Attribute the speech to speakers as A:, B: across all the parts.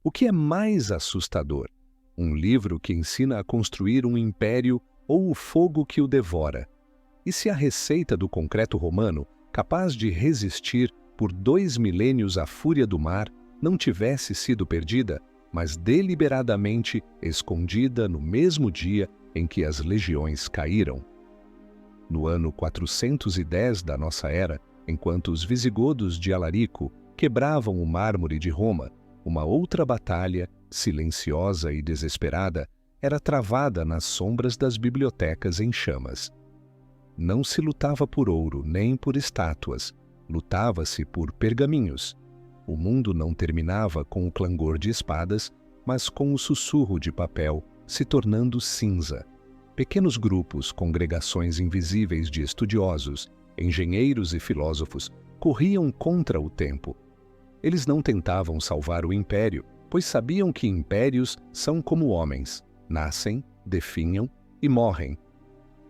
A: O que é mais assustador? Um livro que ensina a construir um império ou o fogo que o devora? E se a receita do concreto romano, capaz de resistir por 2 milênios à fúria do mar, não tivesse sido perdida, mas deliberadamente escondida no mesmo dia em que as legiões caíram? No ano 410 da nossa era, enquanto os visigodos de Alarico quebravam o mármore de Roma, uma outra batalha, silenciosa e desesperada, era travada nas sombras das bibliotecas em chamas. Não se lutava por ouro nem por estátuas, lutava-se por pergaminhos. O mundo não terminava com o clangor de espadas, mas com o sussurro de papel se tornando cinza. Pequenos grupos, congregações invisíveis de estudiosos, engenheiros e filósofos corriam contra o tempo. Eles não tentavam salvar o império, pois sabiam que impérios são como homens, nascem, definham e morrem.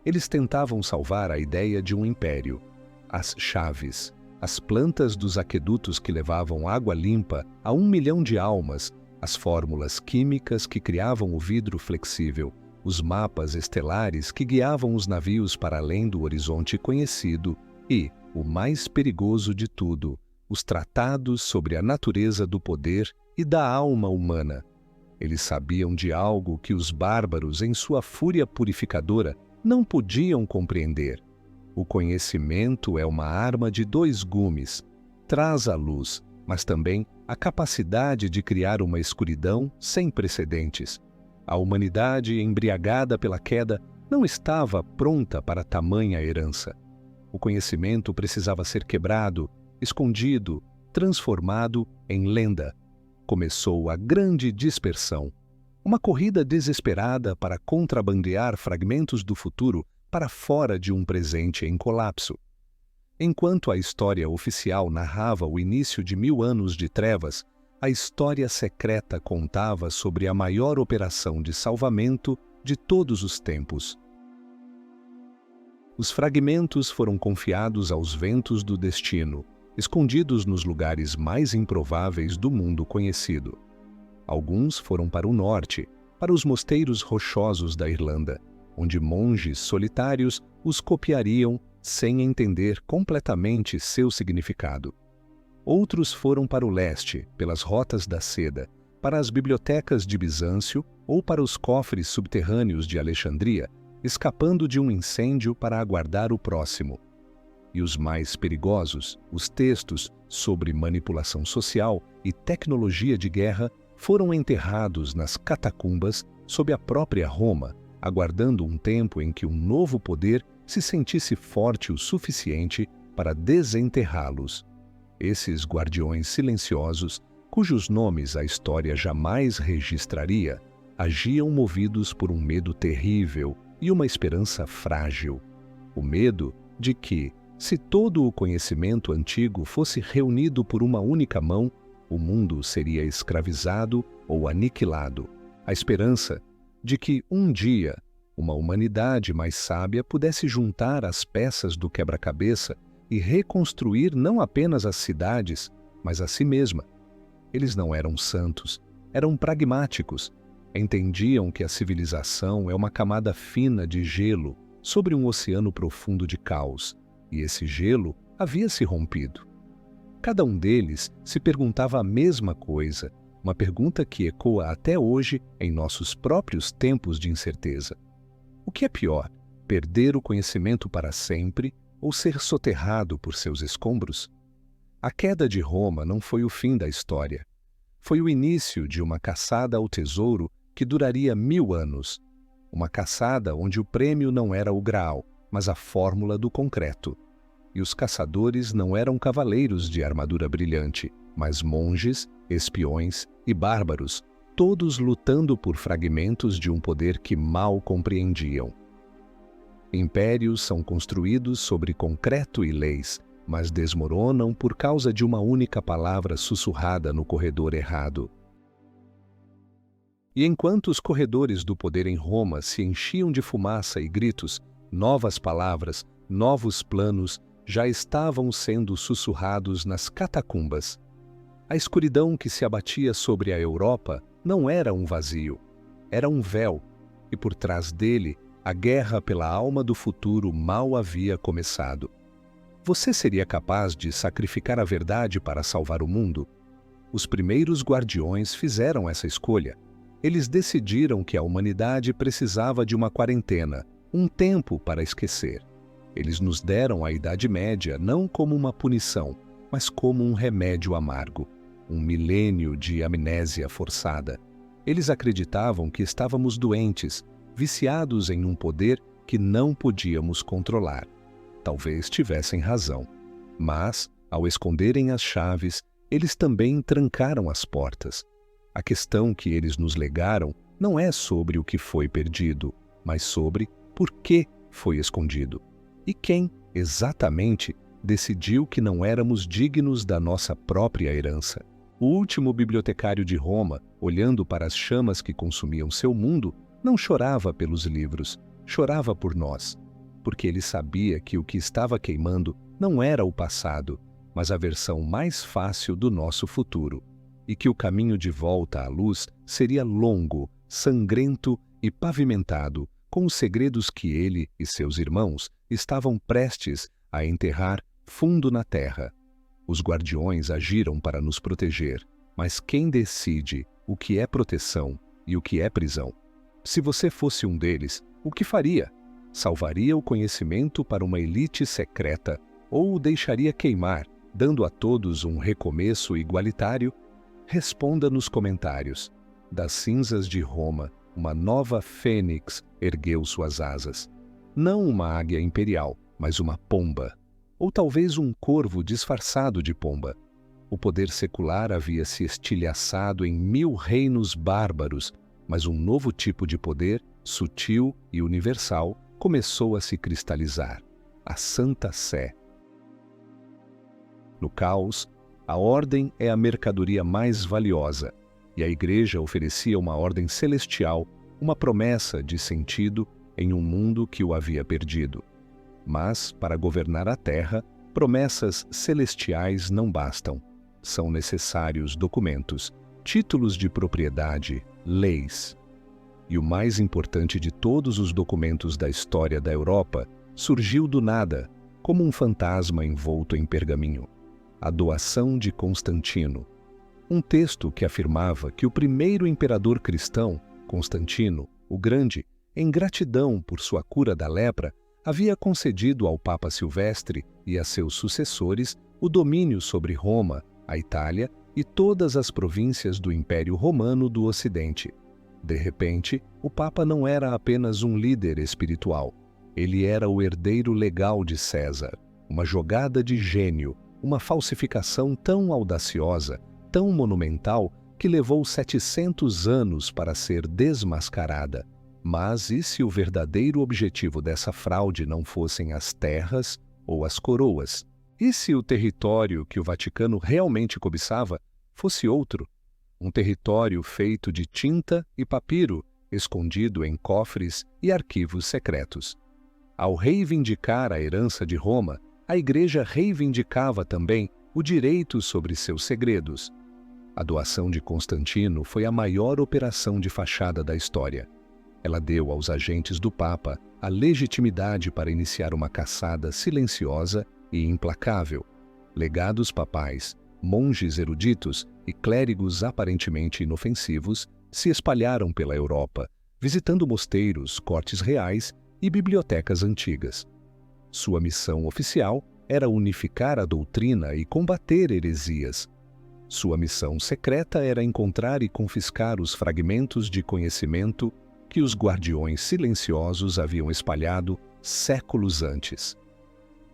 A: Eles tentavam salvar a ideia de um império, as chaves, as plantas dos aquedutos que levavam água limpa a 1 milhão de almas, as fórmulas químicas que criavam o vidro flexível, os mapas estelares que guiavam os navios para além do horizonte conhecido e, o mais perigoso de tudo, os tratados sobre a natureza do poder e da alma humana. Eles sabiam de algo que os bárbaros, em sua fúria purificadora, não podiam compreender. O conhecimento é uma arma de 2 gumes. Traz a luz, mas também a capacidade de criar uma escuridão sem precedentes. A humanidade, embriagada pela queda, não estava pronta para tamanha herança. O conhecimento precisava ser quebrado, escondido, transformado em lenda. Começou a grande dispersão. Uma corrida desesperada para contrabandear fragmentos do futuro para fora de um presente em colapso. Enquanto a história oficial narrava o início de 1000 anos de trevas, a história secreta contava sobre a maior operação de salvamento de todos os tempos. Os fragmentos foram confiados aos ventos do destino, escondidos nos lugares mais improváveis do mundo conhecido. Alguns foram para o norte, para os mosteiros rochosos da Irlanda, onde monges solitários os copiariam sem entender completamente seu significado. Outros foram para o leste, pelas rotas da seda, para as bibliotecas de Bizâncio ou para os cofres subterrâneos de Alexandria, escapando de um incêndio para aguardar o próximo. E os mais perigosos, os textos sobre manipulação social e tecnologia de guerra, foram enterrados nas catacumbas sob a própria Roma, aguardando um tempo em que um novo poder se sentisse forte o suficiente para desenterrá-los. Esses guardiões silenciosos, cujos nomes a história jamais registraria, agiam movidos por um medo terrível e uma esperança frágil. O medo de que, se todo o conhecimento antigo fosse reunido por uma única mão, o mundo seria escravizado ou aniquilado. A esperança de que, um dia, uma humanidade mais sábia pudesse juntar as peças do quebra-cabeça e reconstruir não apenas as cidades, mas a si mesma. Eles não eram santos, eram pragmáticos. Entendiam que a civilização é uma camada fina de gelo sobre um oceano profundo de caos, e esse gelo havia se rompido. Cada um deles se perguntava a mesma coisa, uma pergunta que ecoa até hoje em nossos próprios tempos de incerteza. O que é pior, perder o conhecimento para sempre ou ser soterrado por seus escombros? A queda de Roma não foi o fim da história. Foi o início de uma caçada ao tesouro que duraria 1000 anos. Uma caçada onde o prêmio não era o graal, mas a fórmula do concreto. E os caçadores não eram cavaleiros de armadura brilhante, mas monges, espiões e bárbaros, todos lutando por fragmentos de um poder que mal compreendiam. Impérios são construídos sobre concreto e leis, mas desmoronam por causa de uma única palavra sussurrada no corredor errado. E enquanto os corredores do poder em Roma se enchiam de fumaça e gritos, novas palavras, novos planos já estavam sendo sussurrados nas catacumbas. A escuridão que se abatia sobre a Europa não era um vazio, era um véu, e por trás dele, a guerra pela alma do futuro mal havia começado. Você seria capaz de sacrificar a verdade para salvar o mundo? Os primeiros guardiões fizeram essa escolha. Eles decidiram que a humanidade precisava de uma quarentena, um tempo para esquecer. Eles nos deram a Idade Média não como uma punição, mas como um remédio amargo, um milênio de amnésia forçada. Eles acreditavam que estávamos doentes, viciados em um poder que não podíamos controlar. Talvez tivessem razão, mas, ao esconderem as chaves, eles também trancaram as portas. A questão que eles nos legaram não é sobre o que foi perdido, mas sobre por que foi escondido. E quem, exatamente, decidiu que não éramos dignos da nossa própria herança. O último bibliotecário de Roma, olhando para as chamas que consumiam seu mundo, não chorava pelos livros, chorava por nós, porque ele sabia que o que estava queimando não era o passado, mas a versão mais fácil do nosso futuro, e que o caminho de volta à luz seria longo, sangrento e pavimentado com os segredos que ele e seus irmãos estavam prestes a enterrar fundo na terra. Os guardiões agiram para nos proteger, mas quem decide o que é proteção e o que é prisão? Se você fosse um deles, o que faria? Salvaria o conhecimento para uma elite secreta ou o deixaria queimar, dando a todos um recomeço igualitário? Responda nos comentários. Das cinzas de Roma, uma nova fênix ergueu suas asas. Não uma águia imperial, mas uma pomba. Ou talvez um corvo disfarçado de pomba. O poder secular havia se estilhaçado em 1000 reinos bárbaros, mas um novo tipo de poder, sutil e universal, começou a se cristalizar: a Santa Sé. No caos, a ordem é a mercadoria mais valiosa, e a Igreja oferecia uma ordem celestial, uma promessa de sentido em um mundo que o havia perdido. Mas, para governar a Terra, promessas celestiais não bastam. São necessários documentos, títulos de propriedade, leis. E o mais importante de todos os documentos da história da Europa surgiu do nada, como um fantasma envolto em pergaminho: a doação de Constantino. Um texto que afirmava que o primeiro imperador cristão, Constantino, o Grande, em gratidão por sua cura da lepra, havia concedido ao Papa Silvestre e a seus sucessores o domínio sobre Roma, a Itália e todas as províncias do Império Romano do Ocidente. De repente, o Papa não era apenas um líder espiritual. Ele era o herdeiro legal de César, uma jogada de gênio, uma falsificação tão audaciosa, tão monumental, que levou 700 anos para ser desmascarada. Mas e se o verdadeiro objetivo dessa fraude não fossem as terras ou as coroas? E se o território que o Vaticano realmente cobiçava fosse outro? Um território feito de tinta e papiro, escondido em cofres e arquivos secretos. Ao reivindicar a herança de Roma, a Igreja reivindicava também o direito sobre seus segredos. A doação de Constantino foi a maior operação de fachada da história. Ela deu aos agentes do Papa a legitimidade para iniciar uma caçada silenciosa e implacável. Legados papais, monges eruditos e clérigos aparentemente inofensivos se espalharam pela Europa, visitando mosteiros, cortes reais e bibliotecas antigas. Sua missão oficial era unificar a doutrina e combater heresias. Sua missão secreta era encontrar e confiscar os fragmentos de conhecimento que os guardiões silenciosos haviam espalhado séculos antes.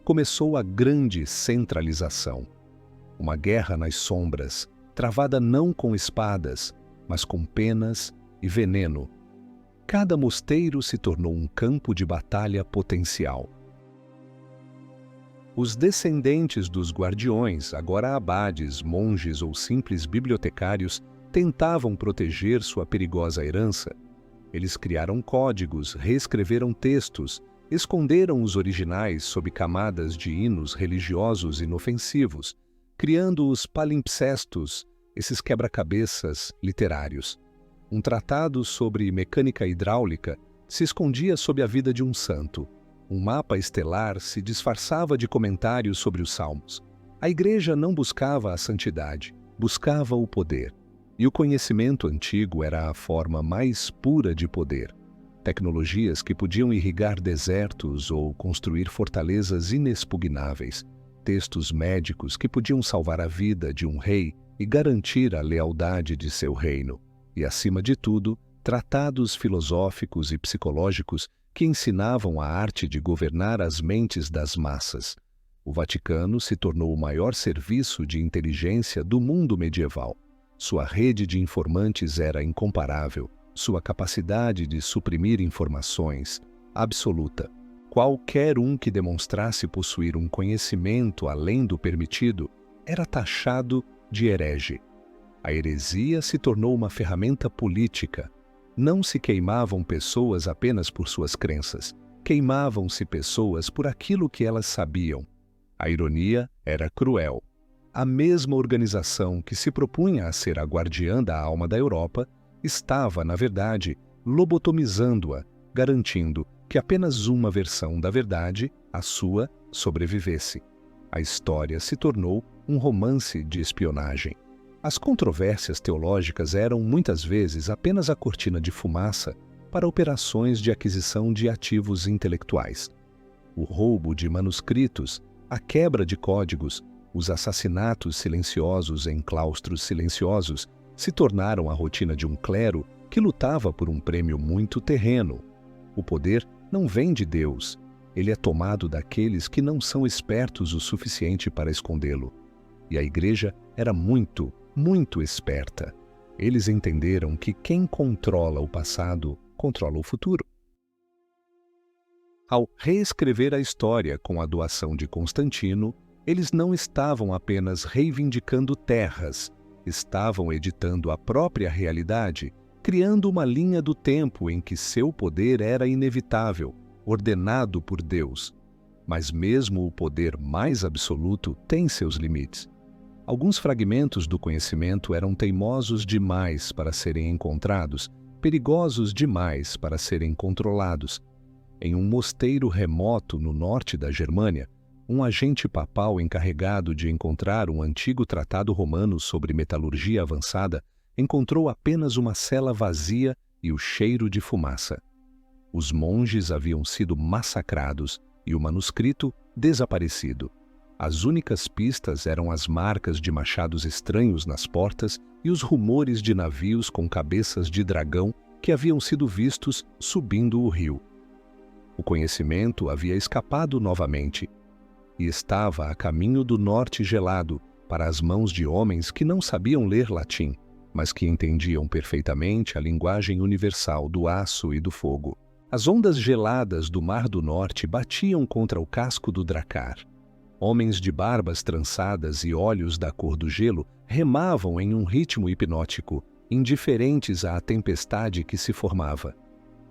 A: Começou a grande centralização. Uma guerra nas sombras, travada não com espadas, mas com penas e veneno. Cada mosteiro se tornou um campo de batalha potencial. Os descendentes dos guardiões, agora abades, monges ou simples bibliotecários, tentavam proteger sua perigosa herança. Eles criaram códigos, reescreveram textos, esconderam os originais sob camadas de hinos religiosos inofensivos, criando os palimpsestos, esses quebra-cabeças literários. Um tratado sobre mecânica hidráulica se escondia sob a vida de um santo. Um mapa estelar se disfarçava de comentários sobre os salmos. A Igreja não buscava a santidade, buscava o poder. E o conhecimento antigo era a forma mais pura de poder. Tecnologias que podiam irrigar desertos ou construir fortalezas inexpugnáveis. Textos médicos que podiam salvar a vida de um rei e garantir a lealdade de seu reino. E, acima de tudo, tratados filosóficos e psicológicos que ensinavam a arte de governar as mentes das massas. O Vaticano se tornou o maior serviço de inteligência do mundo medieval. Sua rede de informantes era incomparável, sua capacidade de suprimir informações, absoluta. Qualquer um que demonstrasse possuir um conhecimento além do permitido era taxado de herege. A heresia se tornou uma ferramenta política. Não se queimavam pessoas apenas por suas crenças, queimavam-se pessoas por aquilo que elas sabiam. A ironia era cruel. A mesma organização que se propunha a ser a guardiã da alma da Europa estava, na verdade, lobotomizando-a, garantindo que apenas uma versão da verdade, a sua, sobrevivesse. A história se tornou um romance de espionagem. As controvérsias teológicas eram, muitas vezes, apenas a cortina de fumaça para operações de aquisição de ativos intelectuais. O roubo de manuscritos, a quebra de códigos, os assassinatos silenciosos em claustros silenciosos se tornaram a rotina de um clero que lutava por um prêmio muito terreno. O poder não vem de Deus, ele é tomado daqueles que não são espertos o suficiente para escondê-lo. E a Igreja era muito esperta. Eles entenderam que quem controla o passado, controla o futuro. Ao reescrever a história com a doação de Constantino, eles não estavam apenas reivindicando terras, estavam editando a própria realidade, criando uma linha do tempo em que seu poder era inevitável, ordenado por Deus. Mas mesmo o poder mais absoluto tem seus limites. Alguns fragmentos do conhecimento eram teimosos demais para serem encontrados, perigosos demais para serem controlados. Em um mosteiro remoto no norte da Germânia, um agente papal encarregado de encontrar um antigo tratado romano sobre metalurgia avançada encontrou apenas uma cela vazia e o cheiro de fumaça. Os monges haviam sido massacrados e o manuscrito desaparecido. As únicas pistas eram as marcas de machados estranhos nas portas e os rumores de navios com cabeças de dragão que haviam sido vistos subindo o rio. O conhecimento havia escapado novamente e estava a caminho do norte gelado para as mãos de homens que não sabiam ler latim, mas que entendiam perfeitamente a linguagem universal do aço e do fogo. As ondas geladas do Mar do Norte batiam contra o casco do dracar. Homens de barbas trançadas e olhos da cor do gelo remavam em um ritmo hipnótico, indiferentes à tempestade que se formava.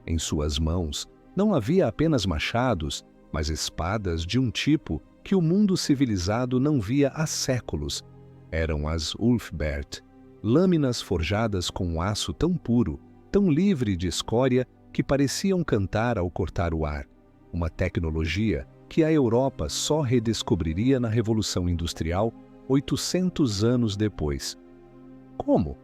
A: Em suas mãos não havia apenas machados, mas espadas de um tipo que o mundo civilizado não via há séculos. Eram as Ulfbert, lâminas forjadas com um aço tão puro, tão livre de escória, que pareciam cantar ao cortar o ar. Uma tecnologia que a Europa só redescobriria na Revolução Industrial 800 anos depois. Como?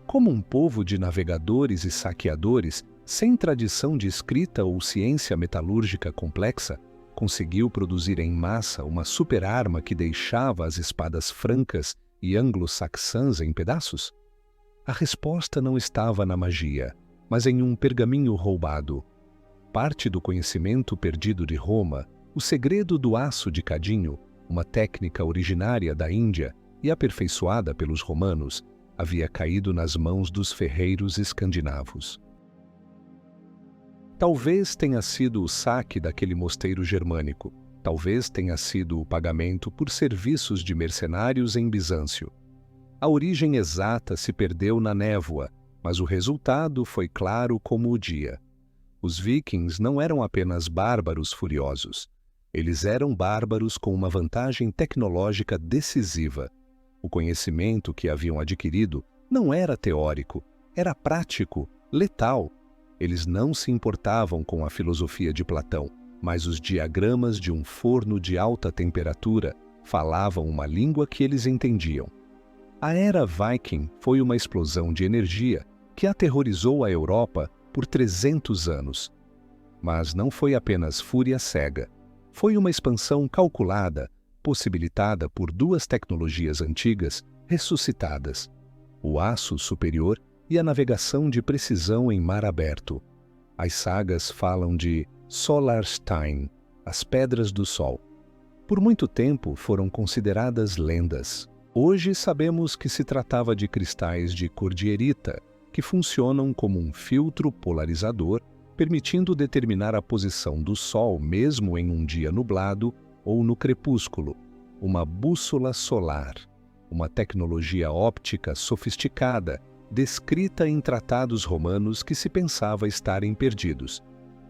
A: Como um povo de navegadores e saqueadores, sem tradição de escrita ou ciência metalúrgica complexa, conseguiu produzir em massa uma super-arma que deixava as espadas francas e anglo-saxãs em pedaços? A resposta não estava na magia, mas em um pergaminho roubado. Parte do conhecimento perdido de Roma, o segredo do aço de cadinho, uma técnica originária da Índia e aperfeiçoada pelos romanos, havia caído nas mãos dos ferreiros escandinavos. Talvez tenha sido o saque daquele mosteiro germânico, talvez tenha sido o pagamento por serviços de mercenários em Bizâncio. A origem exata se perdeu na névoa, mas o resultado foi claro como o dia. Os vikings não eram apenas bárbaros furiosos. Eles eram bárbaros com uma vantagem tecnológica decisiva. O conhecimento que haviam adquirido não era teórico, era prático, letal. Eles não se importavam com a filosofia de Platão, mas os diagramas de um forno de alta temperatura falavam uma língua que eles entendiam. A era Viking foi uma explosão de energia que aterrorizou a Europa por 300 anos. Mas não foi apenas fúria cega. Foi uma expansão calculada, possibilitada por duas tecnologias antigas ressuscitadas: o aço superior e a navegação de precisão em mar aberto. As sagas falam de Solarstein, as Pedras do Sol. Por muito tempo foram consideradas lendas. Hoje sabemos que se tratava de cristais de cordierita, que funcionam como um filtro polarizador, permitindo determinar a posição do Sol mesmo em um dia nublado ou no crepúsculo, uma bússola solar, uma tecnologia óptica sofisticada, descrita em tratados romanos que se pensava estarem perdidos.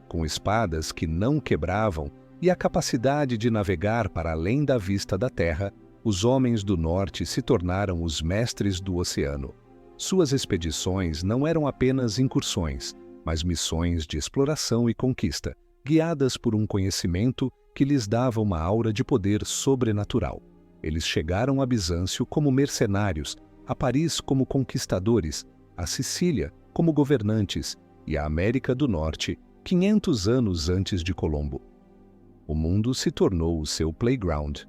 A: Com espadas que não quebravam e a capacidade de navegar para além da vista da Terra, os homens do norte se tornaram os mestres do oceano. Suas expedições não eram apenas incursões, mas missões de exploração e conquista, guiadas por um conhecimento que lhes dava uma aura de poder sobrenatural. Eles chegaram a Bizâncio como mercenários, a Paris como conquistadores, a Sicília como governantes e a América do Norte 500 anos antes de Colombo. O mundo se tornou o seu playground.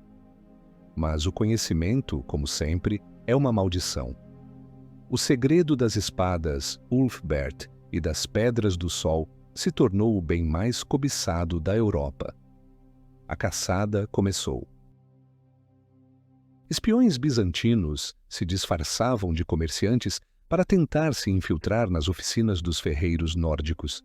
A: Mas o conhecimento, como sempre, é uma maldição. O segredo das espadas Ulfbert e das Pedras do Sol se tornou o bem mais cobiçado da Europa. A caçada começou. Espiões bizantinos se disfarçavam de comerciantes para tentar se infiltrar nas oficinas dos ferreiros nórdicos.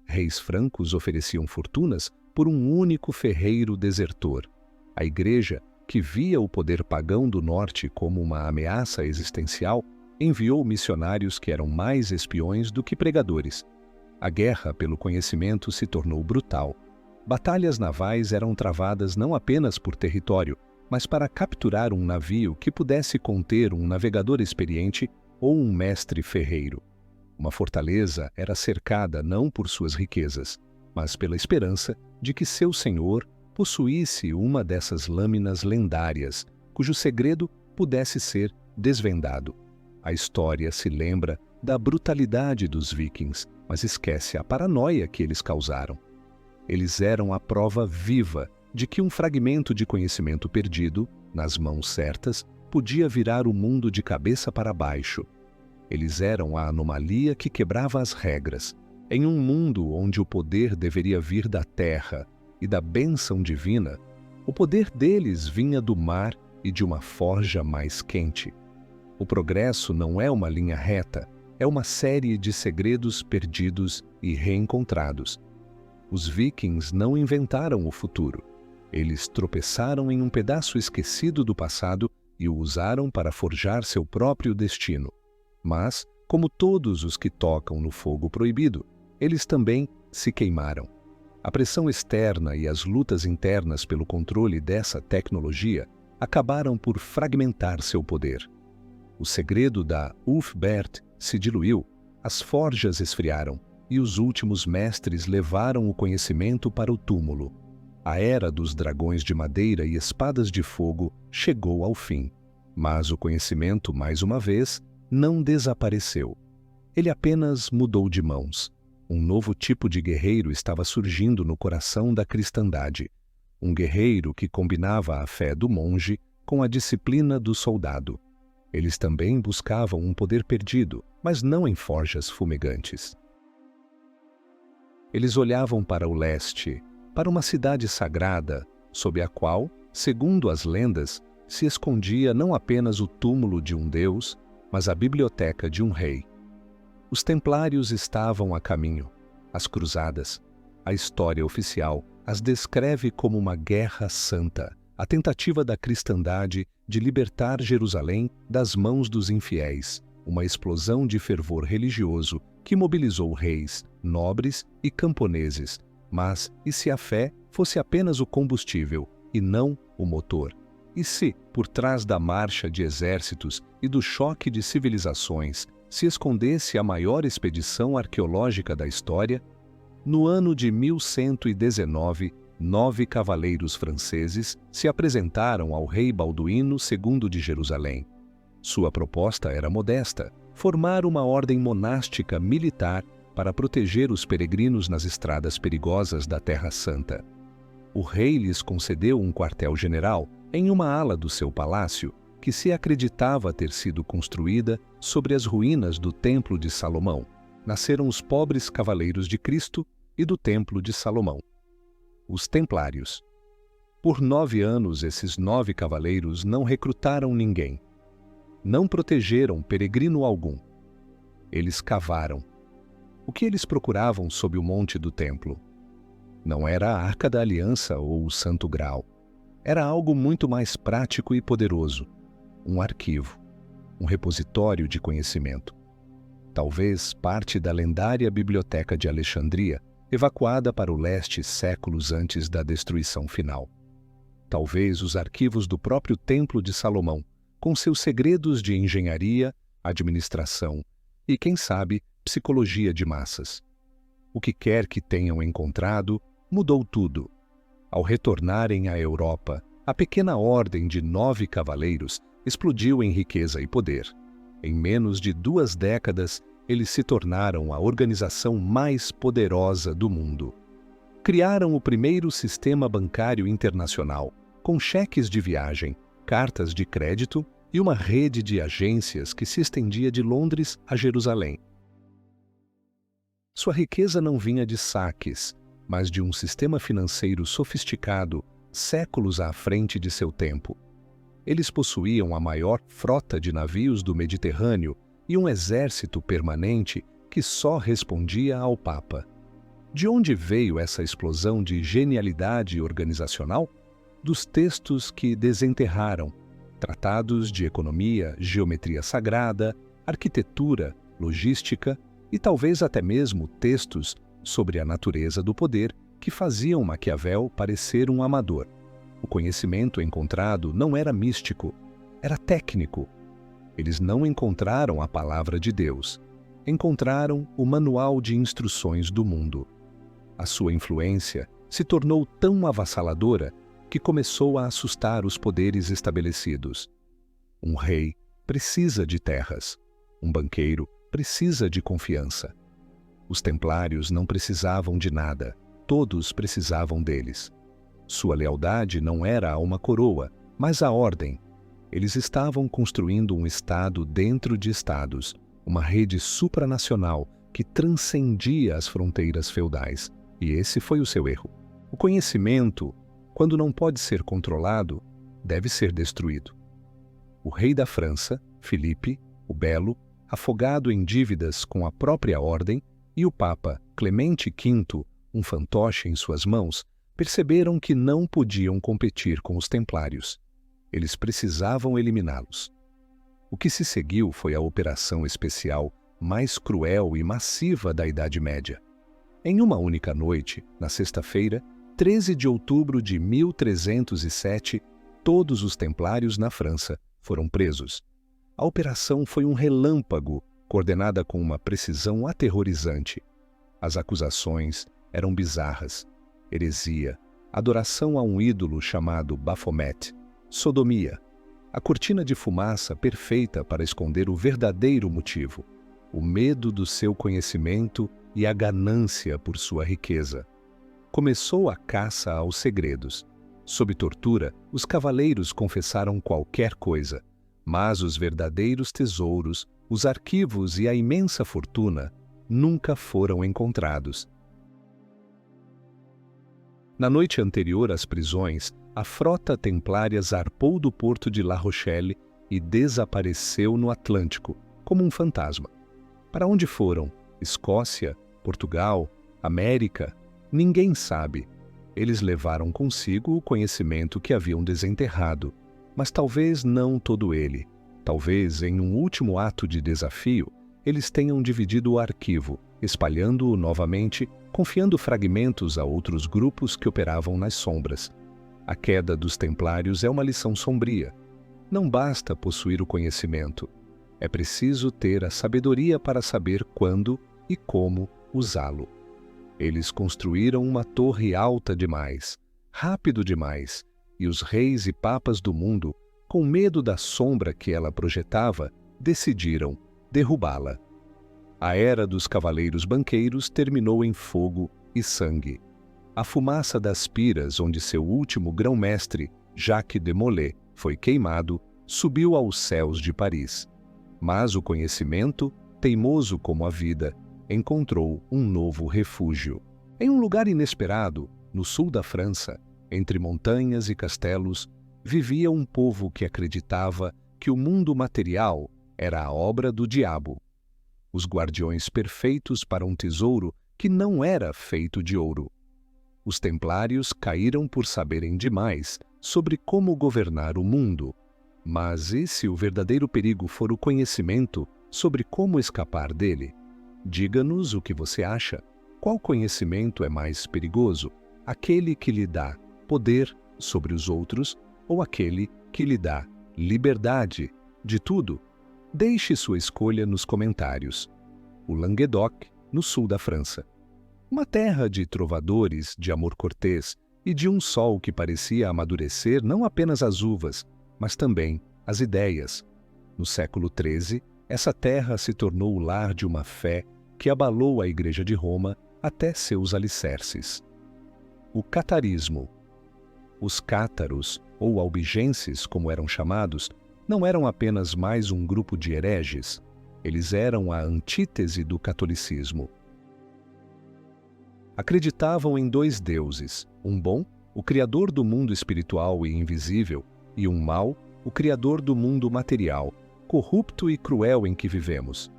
A: Reis francos ofereciam fortunas por um único ferreiro desertor. A Igreja, que via o poder pagão do norte como uma ameaça existencial, enviou missionários que eram mais espiões do que pregadores. A guerra pelo conhecimento se tornou brutal. Batalhas navais eram travadas não apenas por território, mas para capturar um navio que pudesse conter um navegador experiente ou um mestre ferreiro. Uma fortaleza era cercada não por suas riquezas, mas pela esperança de que seu senhor possuísse uma dessas lâminas lendárias, cujo segredo pudesse ser desvendado. A história se lembra da brutalidade dos vikings, mas esquece a paranoia que eles causaram. Eles eram a prova viva de que um fragmento de conhecimento perdido, nas mãos certas, podia virar o mundo de cabeça para baixo. Eles eram a anomalia que quebrava as regras. Em um mundo onde o poder deveria vir da terra e da bênção divina, o poder deles vinha do mar e de uma forja mais quente. O progresso não é uma linha reta, é uma série de segredos perdidos e reencontrados. Os vikings não inventaram o futuro. Eles tropeçaram em um pedaço esquecido do passado e o usaram para forjar seu próprio destino. Mas, como todos os que tocam no fogo proibido, eles também se queimaram. A pressão externa e as lutas internas pelo controle dessa tecnologia acabaram por fragmentar seu poder. O segredo da Ulfbert se diluiu, as forjas esfriaram e os últimos mestres levaram o conhecimento para o túmulo. A era dos dragões de madeira e espadas de fogo chegou ao fim, mas o conhecimento, mais uma vez, não desapareceu. Ele apenas mudou de mãos. Um novo tipo de guerreiro estava surgindo no coração da cristandade. Um guerreiro que combinava a fé do monge com a disciplina do soldado. Eles também buscavam um poder perdido, mas não em forjas fumegantes. Eles olhavam para o leste, para uma cidade sagrada, sob a qual, segundo as lendas, se escondia não apenas o túmulo de um deus, mas a biblioteca de um rei. Os templários estavam a caminho. As cruzadas, a história oficial, as descreve como uma guerra santa, a tentativa da cristandade de libertar Jerusalém das mãos dos infiéis, uma explosão de fervor religioso que mobilizou reis, nobres e camponeses, Mas e se a fé fosse apenas o combustível e não o motor? E se, por trás da marcha de exércitos e do choque de civilizações, se escondesse a maior expedição arqueológica da história? No ano de 1119, 9 cavaleiros franceses se apresentaram ao rei Balduíno II de Jerusalém. Sua proposta era modesta: formar uma ordem monástica militar para proteger os peregrinos nas estradas perigosas da Terra Santa. O rei lhes concedeu um quartel-general em uma ala do seu palácio, que se acreditava ter sido construída sobre as ruínas do Templo de Salomão. Nasceram os pobres cavaleiros de Cristo e do Templo de Salomão. Os Templários. Por 9 anos, esses 9 cavaleiros não recrutaram ninguém. Não protegeram peregrino algum. Eles cavaram. O que eles procuravam sob o monte do templo? Não era a Arca da Aliança ou o Santo Graal. Era algo muito mais prático e poderoso. Um arquivo. Um repositório de conhecimento. Talvez parte da lendária Biblioteca de Alexandria, evacuada para o leste séculos antes da destruição final. Talvez os arquivos do próprio Templo de Salomão, com seus segredos de engenharia, administração e, quem sabe, psicologia de massas. O que quer que tenham encontrado, mudou tudo. Ao retornarem à Europa, a pequena ordem de 9 cavaleiros explodiu em riqueza e poder. Em menos de 2 décadas, eles se tornaram a organização mais poderosa do mundo. Criaram o primeiro sistema bancário internacional, com cheques de viagem, cartas de crédito e uma rede de agências que se estendia de Londres a Jerusalém. Sua riqueza não vinha de saques, mas de um sistema financeiro sofisticado, séculos à frente de seu tempo. Eles possuíam a maior frota de navios do Mediterrâneo e um exército permanente que só respondia ao Papa. De onde veio essa explosão de genialidade organizacional? Dos textos que desenterraram, tratados de economia, geometria sagrada, arquitetura, logística e talvez até mesmo textos sobre a natureza do poder que faziam Maquiavel parecer um amador. O conhecimento encontrado não era místico, era técnico. Eles não encontraram a palavra de Deus, encontraram o manual de instruções do mundo. A sua influência se tornou tão avassaladora que começou a assustar os poderes estabelecidos. Um rei precisa de terras, um banqueiro precisa de confiança. Os templários não precisavam de nada, todos precisavam deles. Sua lealdade não era a uma coroa, mas à ordem. Eles estavam construindo um estado dentro de estados, uma rede supranacional que transcendia as fronteiras feudais. E esse foi o seu erro. O conhecimento, quando não pode ser controlado, deve ser destruído. O rei da França, Filipe, o Belo, afogado em dívidas com a própria ordem, e o Papa, Clemente V, um fantoche em suas mãos, perceberam que não podiam competir com os templários. Eles precisavam eliminá-los. O que se seguiu foi a operação especial mais cruel e massiva da Idade Média. Em uma única noite, na sexta-feira, 13 de outubro de 1307, todos os templários na França foram presos. A operação foi um relâmpago, coordenada com uma precisão aterrorizante. As acusações eram bizarras: heresia, adoração a um ídolo chamado Baphomet, sodomia, a cortina de fumaça perfeita para esconder o verdadeiro motivo, o medo do seu conhecimento e a ganância por sua riqueza. Começou a caça aos segredos. Sob tortura, os cavaleiros confessaram qualquer coisa, mas os verdadeiros tesouros, os arquivos e a imensa fortuna nunca foram encontrados. Na noite anterior às prisões, a frota templária zarpou do porto de La Rochelle e desapareceu no Atlântico, como um fantasma. Para onde foram? Escócia? Portugal? América? Ninguém sabe. Eles levaram consigo o conhecimento que haviam desenterrado, mas talvez não todo ele. Talvez, em um último ato de desafio, eles tenham dividido o arquivo, espalhando-o novamente, confiando fragmentos a outros grupos que operavam nas sombras. A queda dos Templários é uma lição sombria. Não basta possuir o conhecimento. É preciso ter a sabedoria para saber quando e como usá-lo. Eles construíram uma torre alta demais, rápido demais, e os reis e papas do mundo, com medo da sombra que ela projetava, decidiram derrubá-la. A era dos cavaleiros banqueiros terminou em fogo e sangue. A fumaça das piras onde seu último grão-mestre, Jacques de Molay, foi queimado, subiu aos céus de Paris. Mas o conhecimento, teimoso como a vida, encontrou um novo refúgio. Em um lugar inesperado, no sul da França, entre montanhas e castelos, vivia um povo que acreditava que o mundo material era a obra do diabo. Os guardiões perfeitos para um tesouro que não era feito de ouro. Os templários caíram por saberem demais sobre como governar o mundo. Mas e se o verdadeiro perigo for o conhecimento sobre como escapar dele? Diga-nos o que você acha. Qual conhecimento é mais perigoso? Aquele que lhe dá poder sobre os outros ou aquele que lhe dá liberdade de tudo? Deixe sua escolha nos comentários. O Languedoc, no sul da França. Uma terra de trovadores, de amor cortês e de um sol que parecia amadurecer não apenas as uvas, mas também as ideias. No século XIII, essa terra se tornou o lar de uma fé que abalou a Igreja de Roma até seus alicerces. O catarismo. Os cátaros, ou albigenses, como eram chamados, não eram apenas mais um grupo de hereges. Eles eram a antítese do catolicismo. Acreditavam em dois deuses, um bom, o criador do mundo espiritual e invisível, e um mau, o criador do mundo material, corrupto e cruel em que vivemos.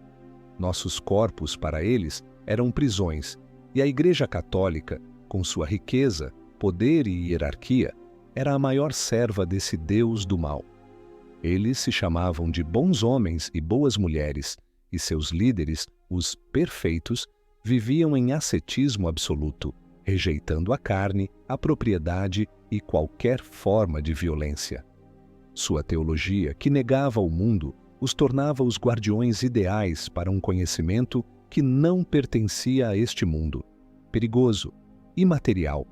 A: Nossos corpos, para eles, eram prisões, e a Igreja Católica, com sua riqueza, poder e hierarquia, era a maior serva desse Deus do mal. Eles se chamavam de bons homens e boas mulheres, e seus líderes, os perfeitos, viviam em ascetismo absoluto, rejeitando a carne, a propriedade e qualquer forma de violência. Sua teologia, que negava o mundo, os tornava os guardiões ideais para um conhecimento que não pertencia a este mundo, perigoso, imaterial.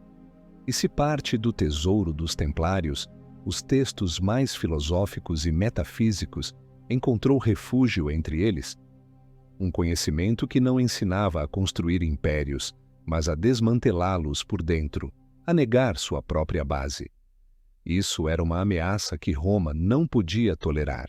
A: E se parte do tesouro dos templários, os textos mais filosóficos e metafísicos, encontrou refúgio entre eles? Um conhecimento que não ensinava a construir impérios, mas a desmantelá-los por dentro, a negar sua própria base. Isso era uma ameaça que Roma não podia tolerar.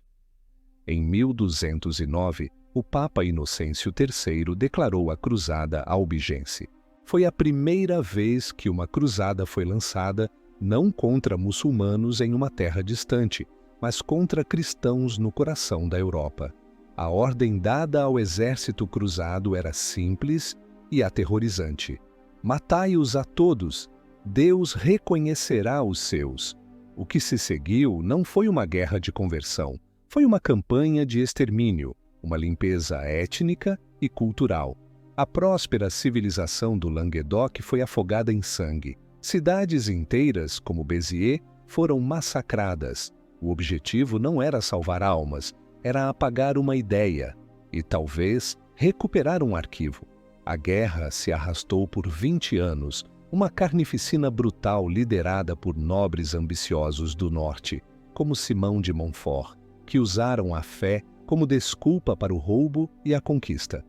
A: Em 1209, o Papa Inocêncio III declarou a Cruzada Albigense. Foi a primeira vez que uma cruzada foi lançada não contra muçulmanos em uma terra distante, mas contra cristãos no coração da Europa. A ordem dada ao exército cruzado era simples e aterrorizante. Matai-os a todos, Deus reconhecerá os seus. O que se seguiu não foi uma guerra de conversão, foi uma campanha de extermínio, uma limpeza étnica e cultural. A próspera civilização do Languedoc foi afogada em sangue. Cidades inteiras, como Béziers, foram massacradas. O objetivo não era salvar almas, era apagar uma ideia e, talvez, recuperar um arquivo. A guerra se arrastou por 20 anos, uma carnificina brutal liderada por nobres ambiciosos do norte, como Simão de Montfort, que usaram a fé como desculpa para o roubo e a conquista.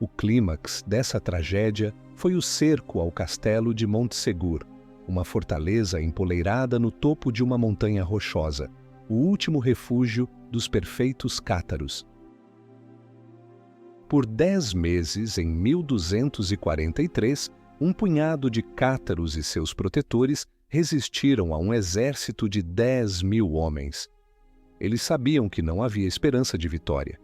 A: O clímax dessa tragédia foi o cerco ao castelo de Montségur, uma fortaleza empoleirada no topo de uma montanha rochosa, o último refúgio dos perfeitos cátaros. Por 10 meses, em 1243, um punhado de cátaros e seus protetores resistiram a um exército de 10.000 homens. Eles sabiam que não havia esperança de vitória.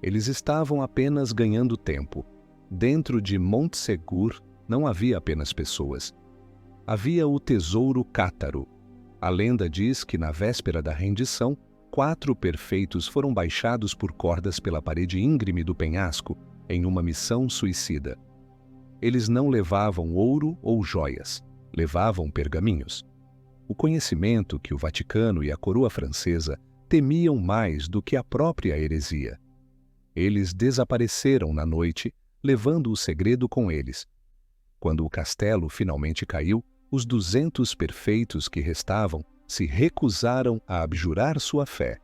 A: Eles estavam apenas ganhando tempo. Dentro de Montségur não havia apenas pessoas. Havia o tesouro cátaro. A lenda diz que na véspera da rendição, 4 perfeitos foram baixados por cordas pela parede íngreme do penhasco em uma missão suicida. Eles não levavam ouro ou joias, levavam pergaminhos. O conhecimento que o Vaticano e a coroa francesa temiam mais do que a própria heresia. Eles desapareceram na noite, levando o segredo com eles. Quando o castelo finalmente caiu, os 200 perfeitos que restavam se recusaram a abjurar sua fé.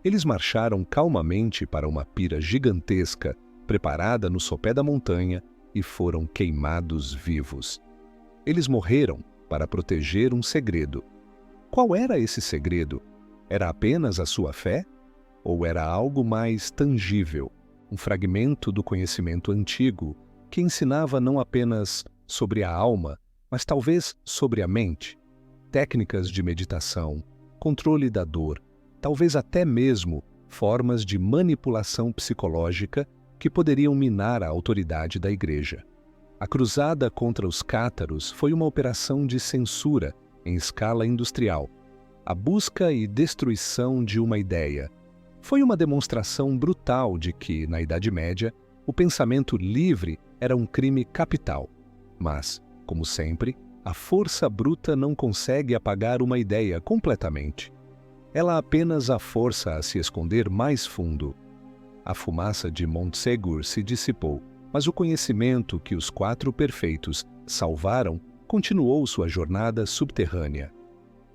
A: Eles marcharam calmamente para uma pira gigantesca, preparada no sopé da montanha, e foram queimados vivos. Eles morreram para proteger um segredo. Qual era esse segredo? Era apenas a sua fé? Ou era algo mais tangível, um fragmento do conhecimento antigo que ensinava não apenas sobre a alma, mas talvez sobre a mente? Técnicas de meditação, controle da dor, talvez até mesmo formas de manipulação psicológica que poderiam minar a autoridade da Igreja. A cruzada contra os cátaros foi uma operação de censura em escala industrial. A busca e destruição de uma ideia foi uma demonstração brutal de que, na Idade Média, o pensamento livre era um crime capital. Mas, como sempre, a força bruta não consegue apagar uma ideia completamente. Ela apenas a força a se esconder mais fundo. A fumaça de Montségur se dissipou, mas o conhecimento que os 4 perfeitos salvaram continuou sua jornada subterrânea.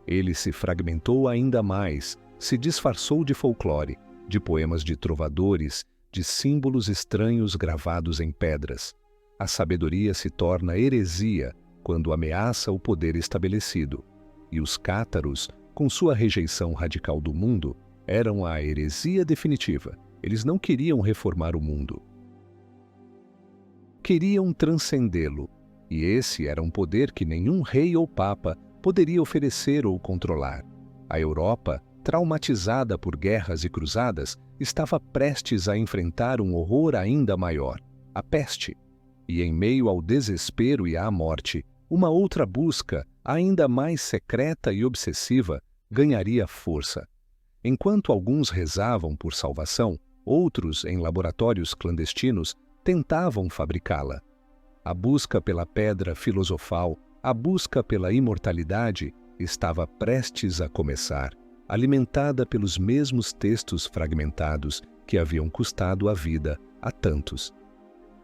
A: Ele se fragmentou ainda mais, se disfarçou de folclore, de poemas de trovadores, de símbolos estranhos gravados em pedras. A sabedoria se torna heresia quando ameaça o poder estabelecido. E os cátaros, com sua rejeição radical do mundo, eram a heresia definitiva. Eles não queriam reformar o mundo. Queriam transcendê-lo, e esse era um poder que nenhum rei ou papa poderia oferecer ou controlar. A Europa, traumatizada por guerras e cruzadas, estava prestes a enfrentar um horror ainda maior, a peste. E em meio ao desespero e à morte, uma outra busca, ainda mais secreta e obsessiva, ganharia força. Enquanto alguns rezavam por salvação, outros, em laboratórios clandestinos, tentavam fabricá-la. A busca pela pedra filosofal, a busca pela imortalidade, estava prestes a começar, alimentada pelos mesmos textos fragmentados que haviam custado a vida a tantos.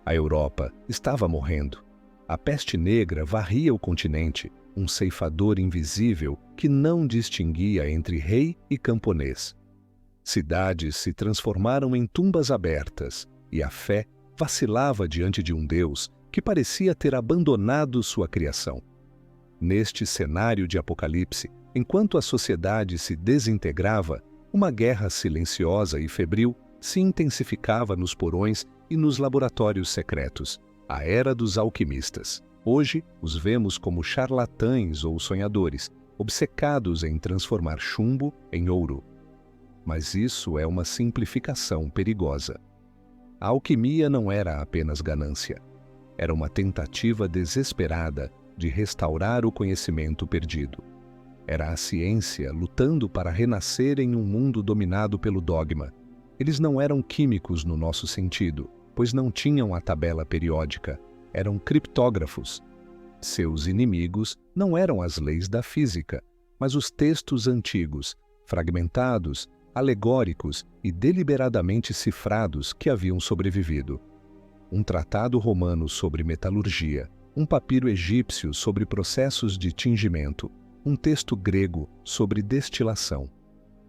A: A Europa estava morrendo. A peste negra varria o continente, um ceifador invisível que não distinguia entre rei e camponês. Cidades se transformaram em tumbas abertas, e a fé vacilava diante de um Deus que parecia ter abandonado sua criação. Neste cenário de apocalipse, enquanto a sociedade se desintegrava, uma guerra silenciosa e febril se intensificava nos porões e nos laboratórios secretos, a era dos alquimistas. Hoje, os vemos como charlatães ou sonhadores, obcecados em transformar chumbo em ouro. Mas isso é uma simplificação perigosa. A alquimia não era apenas ganância. Era uma tentativa desesperada de restaurar o conhecimento perdido. Era a ciência lutando para renascer em um mundo dominado pelo dogma. Eles não eram químicos no nosso sentido, pois não tinham a tabela periódica. Eram criptógrafos. Seus inimigos não eram as leis da física, mas os textos antigos, fragmentados, alegóricos e deliberadamente cifrados que haviam sobrevivido. Um tratado romano sobre metalurgia, um papiro egípcio sobre processos de tingimento, um texto grego sobre destilação.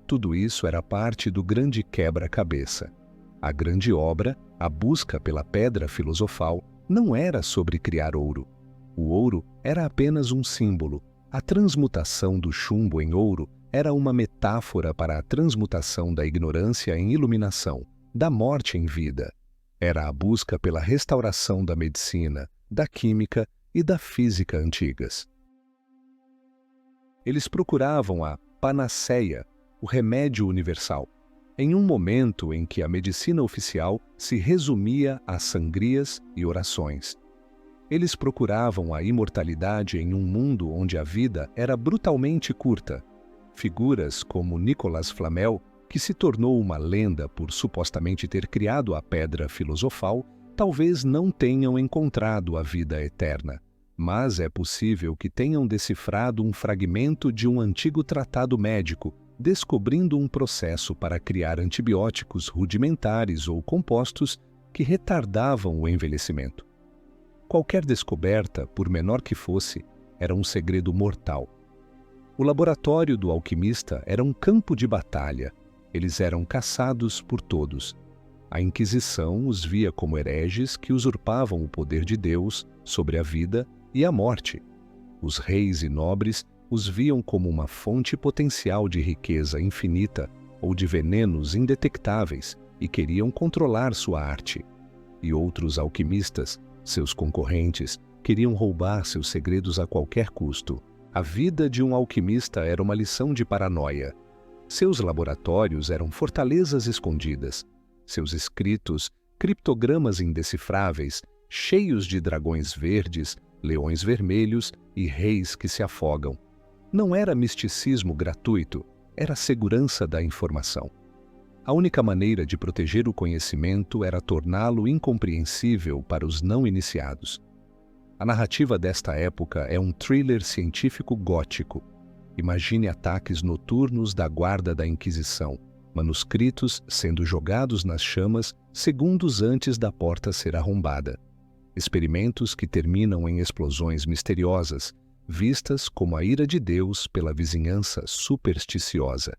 A: Tudo isso era parte do grande quebra-cabeça. A grande obra, a busca pela pedra filosofal, não era sobre criar ouro. O ouro era apenas um símbolo. A transmutação do chumbo em ouro era uma metáfora para a transmutação da ignorância em iluminação, da morte em vida. Era a busca pela restauração da medicina, da química e da física antigas. Eles procuravam a panaceia, o remédio universal, em um momento em que a medicina oficial se resumia a sangrias e orações. Eles procuravam a imortalidade em um mundo onde a vida era brutalmente curta. Figuras como Nicolas Flamel, que se tornou uma lenda por supostamente ter criado a pedra filosofal, talvez não tenham encontrado a vida eterna. Mas é possível que tenham decifrado um fragmento de um antigo tratado médico, descobrindo um processo para criar antibióticos rudimentares ou compostos que retardavam o envelhecimento. Qualquer descoberta, por menor que fosse, era um segredo mortal. O laboratório do alquimista era um campo de batalha. Eles eram caçados por todos. A Inquisição os via como hereges que usurpavam o poder de Deus sobre a vida e a morte. Os reis e nobres os viam como uma fonte potencial de riqueza infinita ou de venenos indetectáveis e queriam controlar sua arte. E outros alquimistas, seus concorrentes, queriam roubar seus segredos a qualquer custo. A vida de um alquimista era uma lição de paranoia. Seus laboratórios eram fortalezas escondidas. Seus escritos, criptogramas indecifráveis, cheios de dragões verdes, leões vermelhos e reis que se afogam. Não era misticismo gratuito, era segurança da informação. A única maneira de proteger o conhecimento era torná-lo incompreensível para os não iniciados. A narrativa desta época é um thriller científico gótico. Imagine ataques noturnos da guarda da Inquisição, manuscritos sendo jogados nas chamas segundos antes da porta ser arrombada. Experimentos que terminam em explosões misteriosas, vistas como a ira de Deus pela vizinhança supersticiosa.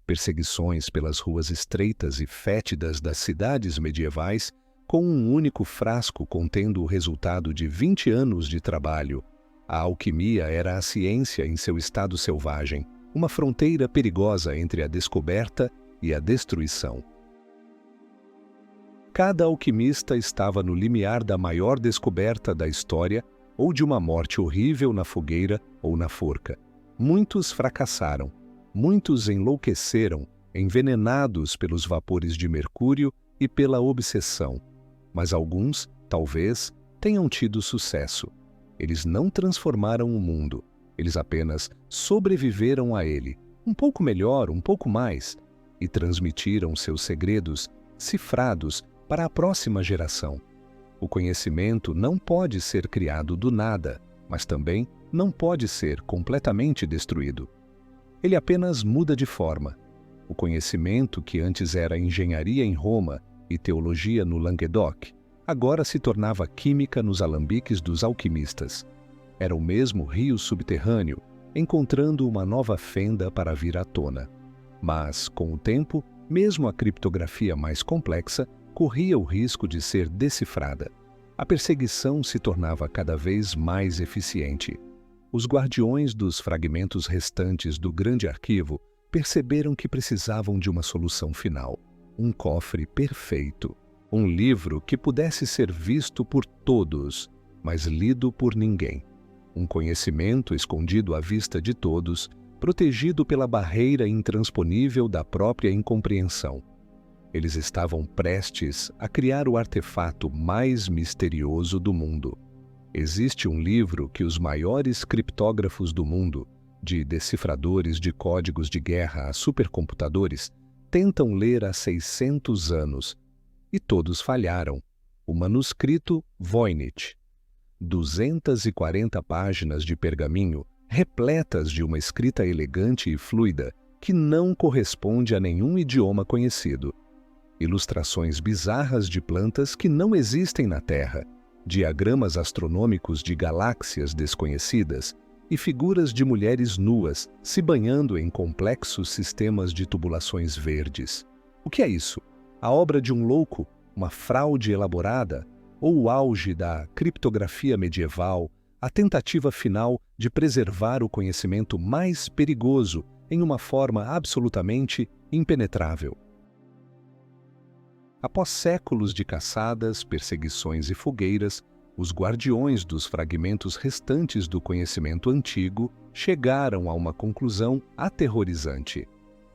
A: Perseguições pelas ruas estreitas e fétidas das cidades medievais, com um único frasco contendo o resultado de 20 anos de trabalho. A alquimia era a ciência em seu estado selvagem, uma fronteira perigosa entre a descoberta e a destruição. Cada alquimista estava no limiar da maior descoberta da história ou de uma morte horrível na fogueira ou na forca. Muitos fracassaram, muitos enlouqueceram, envenenados pelos vapores de mercúrio e pela obsessão. Mas alguns, talvez, tenham tido sucesso. Eles não transformaram o mundo, eles apenas sobreviveram a ele, um pouco melhor, um pouco mais, e transmitiram seus segredos, cifrados, para a próxima geração. O conhecimento não pode ser criado do nada, mas também não pode ser completamente destruído. Ele apenas muda de forma. O conhecimento que antes era engenharia em Roma e teologia no Languedoc, agora se tornava química nos alambiques dos alquimistas. Era o mesmo rio subterrâneo, encontrando uma nova fenda para vir à tona. Mas, com o tempo, mesmo a criptografia mais complexa corria o risco de ser decifrada. A perseguição se tornava cada vez mais eficiente. Os guardiões dos fragmentos restantes do grande arquivo perceberam que precisavam de uma solução final, um cofre perfeito, um livro que pudesse ser visto por todos, mas lido por ninguém. Um conhecimento escondido à vista de todos, protegido pela barreira intransponível da própria incompreensão. Eles estavam prestes a criar o artefato mais misterioso do mundo. Existe um livro que os maiores criptógrafos do mundo, de decifradores de códigos de guerra a supercomputadores, tentam ler há 600 anos, e todos falharam. O manuscrito Voynich. 240 páginas de pergaminho, repletas de uma escrita elegante e fluida, que não corresponde a nenhum idioma conhecido. Ilustrações bizarras de plantas que não existem na Terra, diagramas astronômicos de galáxias desconhecidas e figuras de mulheres nuas se banhando em complexos sistemas de tubulações verdes. O que é isso? A obra de um louco? Uma fraude elaborada? Ou o auge da criptografia medieval, a tentativa final de preservar o conhecimento mais perigoso em uma forma absolutamente impenetrável? Após séculos de caçadas, perseguições e fogueiras, os guardiões dos fragmentos restantes do conhecimento antigo chegaram a uma conclusão aterrorizante.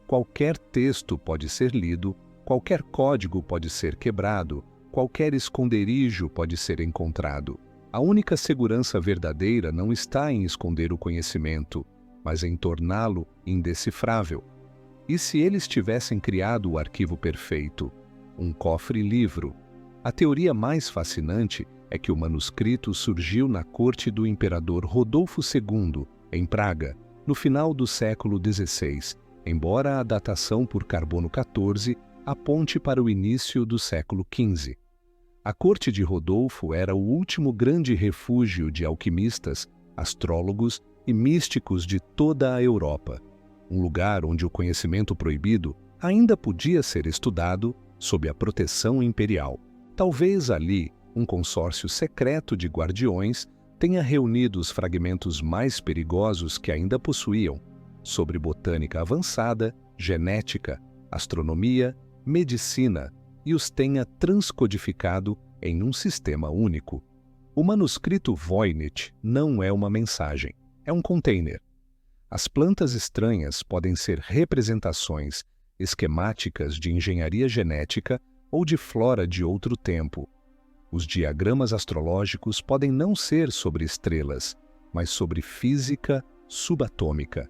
A: Qualquer texto pode ser lido, qualquer código pode ser quebrado, qualquer esconderijo pode ser encontrado. A única segurança verdadeira não está em esconder o conhecimento, mas em torná-lo indecifrável. E se eles tivessem criado o arquivo perfeito, um cofre-livro? A teoria mais fascinante é que o manuscrito surgiu na corte do imperador Rodolfo II, em Praga, no final do século XVI, embora a datação por carbono 14 aponte para o início do século XV. A corte de Rodolfo era o último grande refúgio de alquimistas, astrólogos e místicos de toda a Europa, um lugar onde o conhecimento proibido ainda podia ser estudado sob a proteção imperial. Talvez ali um consórcio secreto de guardiões tenha reunido os fragmentos mais perigosos que ainda possuíam sobre botânica avançada, genética, astronomia, medicina e os tenha transcodificado em um sistema único. O manuscrito Voynich não é uma mensagem, é um container. As plantas estranhas podem ser representações esquemáticas de engenharia genética ou de flora de outro tempo. Os diagramas astrológicos podem não ser sobre estrelas, mas sobre física subatômica.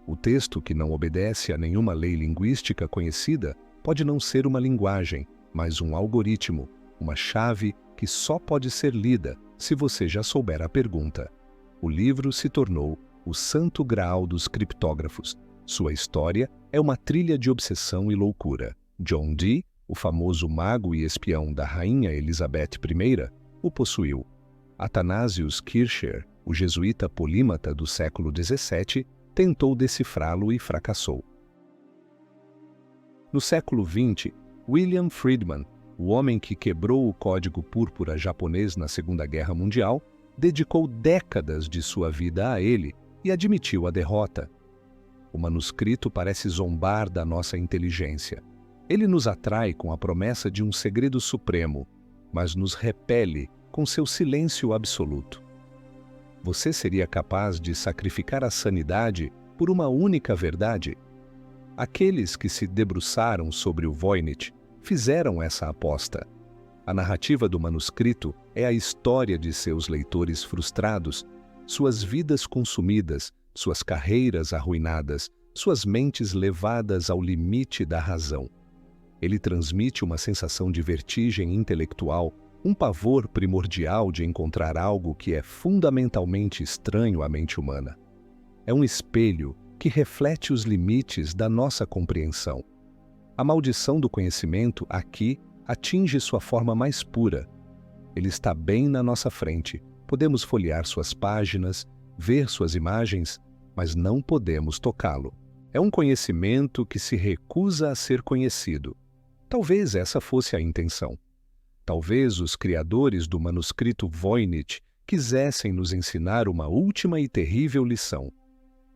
A: O texto que não obedece a nenhuma lei linguística conhecida pode não ser uma linguagem, mas um algoritmo, uma chave que só pode ser lida se você já souber a pergunta. O livro se tornou o santo graal dos criptógrafos. Sua história é uma trilha de obsessão e loucura. John Dee, o famoso mago e espião da rainha Elizabeth I, o possuiu. Athanasius Kircher, o jesuíta polímata do século XVII, tentou decifrá-lo e fracassou. No século XX, William Friedman, o homem que quebrou o código púrpura japonês na Segunda Guerra Mundial, dedicou décadas de sua vida a ele e admitiu a derrota. O manuscrito parece zombar da nossa inteligência. Ele nos atrai com a promessa de um segredo supremo, mas nos repele com seu silêncio absoluto. Você seria capaz de sacrificar a sanidade por uma única verdade? Aqueles que se debruçaram sobre o Voynich fizeram essa aposta. A narrativa do manuscrito é a história de seus leitores frustrados, suas vidas consumidas, suas carreiras arruinadas, suas mentes levadas ao limite da razão. Ele transmite uma sensação de vertigem intelectual, um pavor primordial de encontrar algo que é fundamentalmente estranho à mente humana. É um espelho que reflete os limites da nossa compreensão. A maldição do conhecimento aqui atinge sua forma mais pura. Ele está bem na nossa frente. Podemos folhear suas páginas, ver suas imagens, mas não podemos tocá-lo. É um conhecimento que se recusa a ser conhecido. Talvez essa fosse a intenção. Talvez os criadores do manuscrito Voynich quisessem nos ensinar uma última e terrível lição: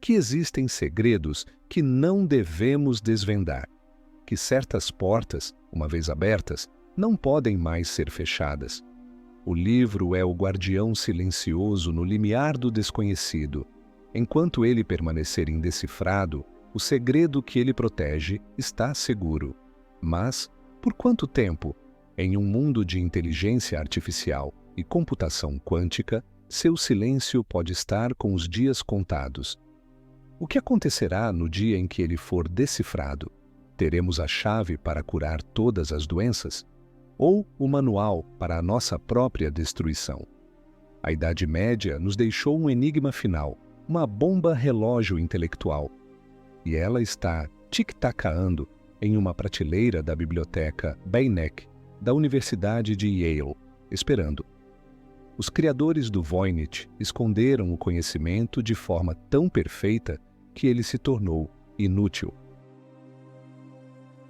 A: que existem segredos que não devemos desvendar, que certas portas, uma vez abertas, não podem mais ser fechadas. O livro é o guardião silencioso no limiar do desconhecido. Enquanto ele permanecer indecifrado, o segredo que ele protege está seguro. Mas, por quanto tempo? Em um mundo de inteligência artificial e computação quântica, seu silêncio pode estar com os dias contados. O que acontecerá no dia em que ele for decifrado? Teremos a chave para curar todas as doenças? Ou o manual para a nossa própria destruição? A Idade Média nos deixou um enigma final, uma bomba relógio intelectual. E ela está tic-tacaando em uma prateleira da biblioteca Beinecke, da Universidade de Yale, esperando. Os criadores do Voynich esconderam o conhecimento de forma tão perfeita que ele se tornou inútil.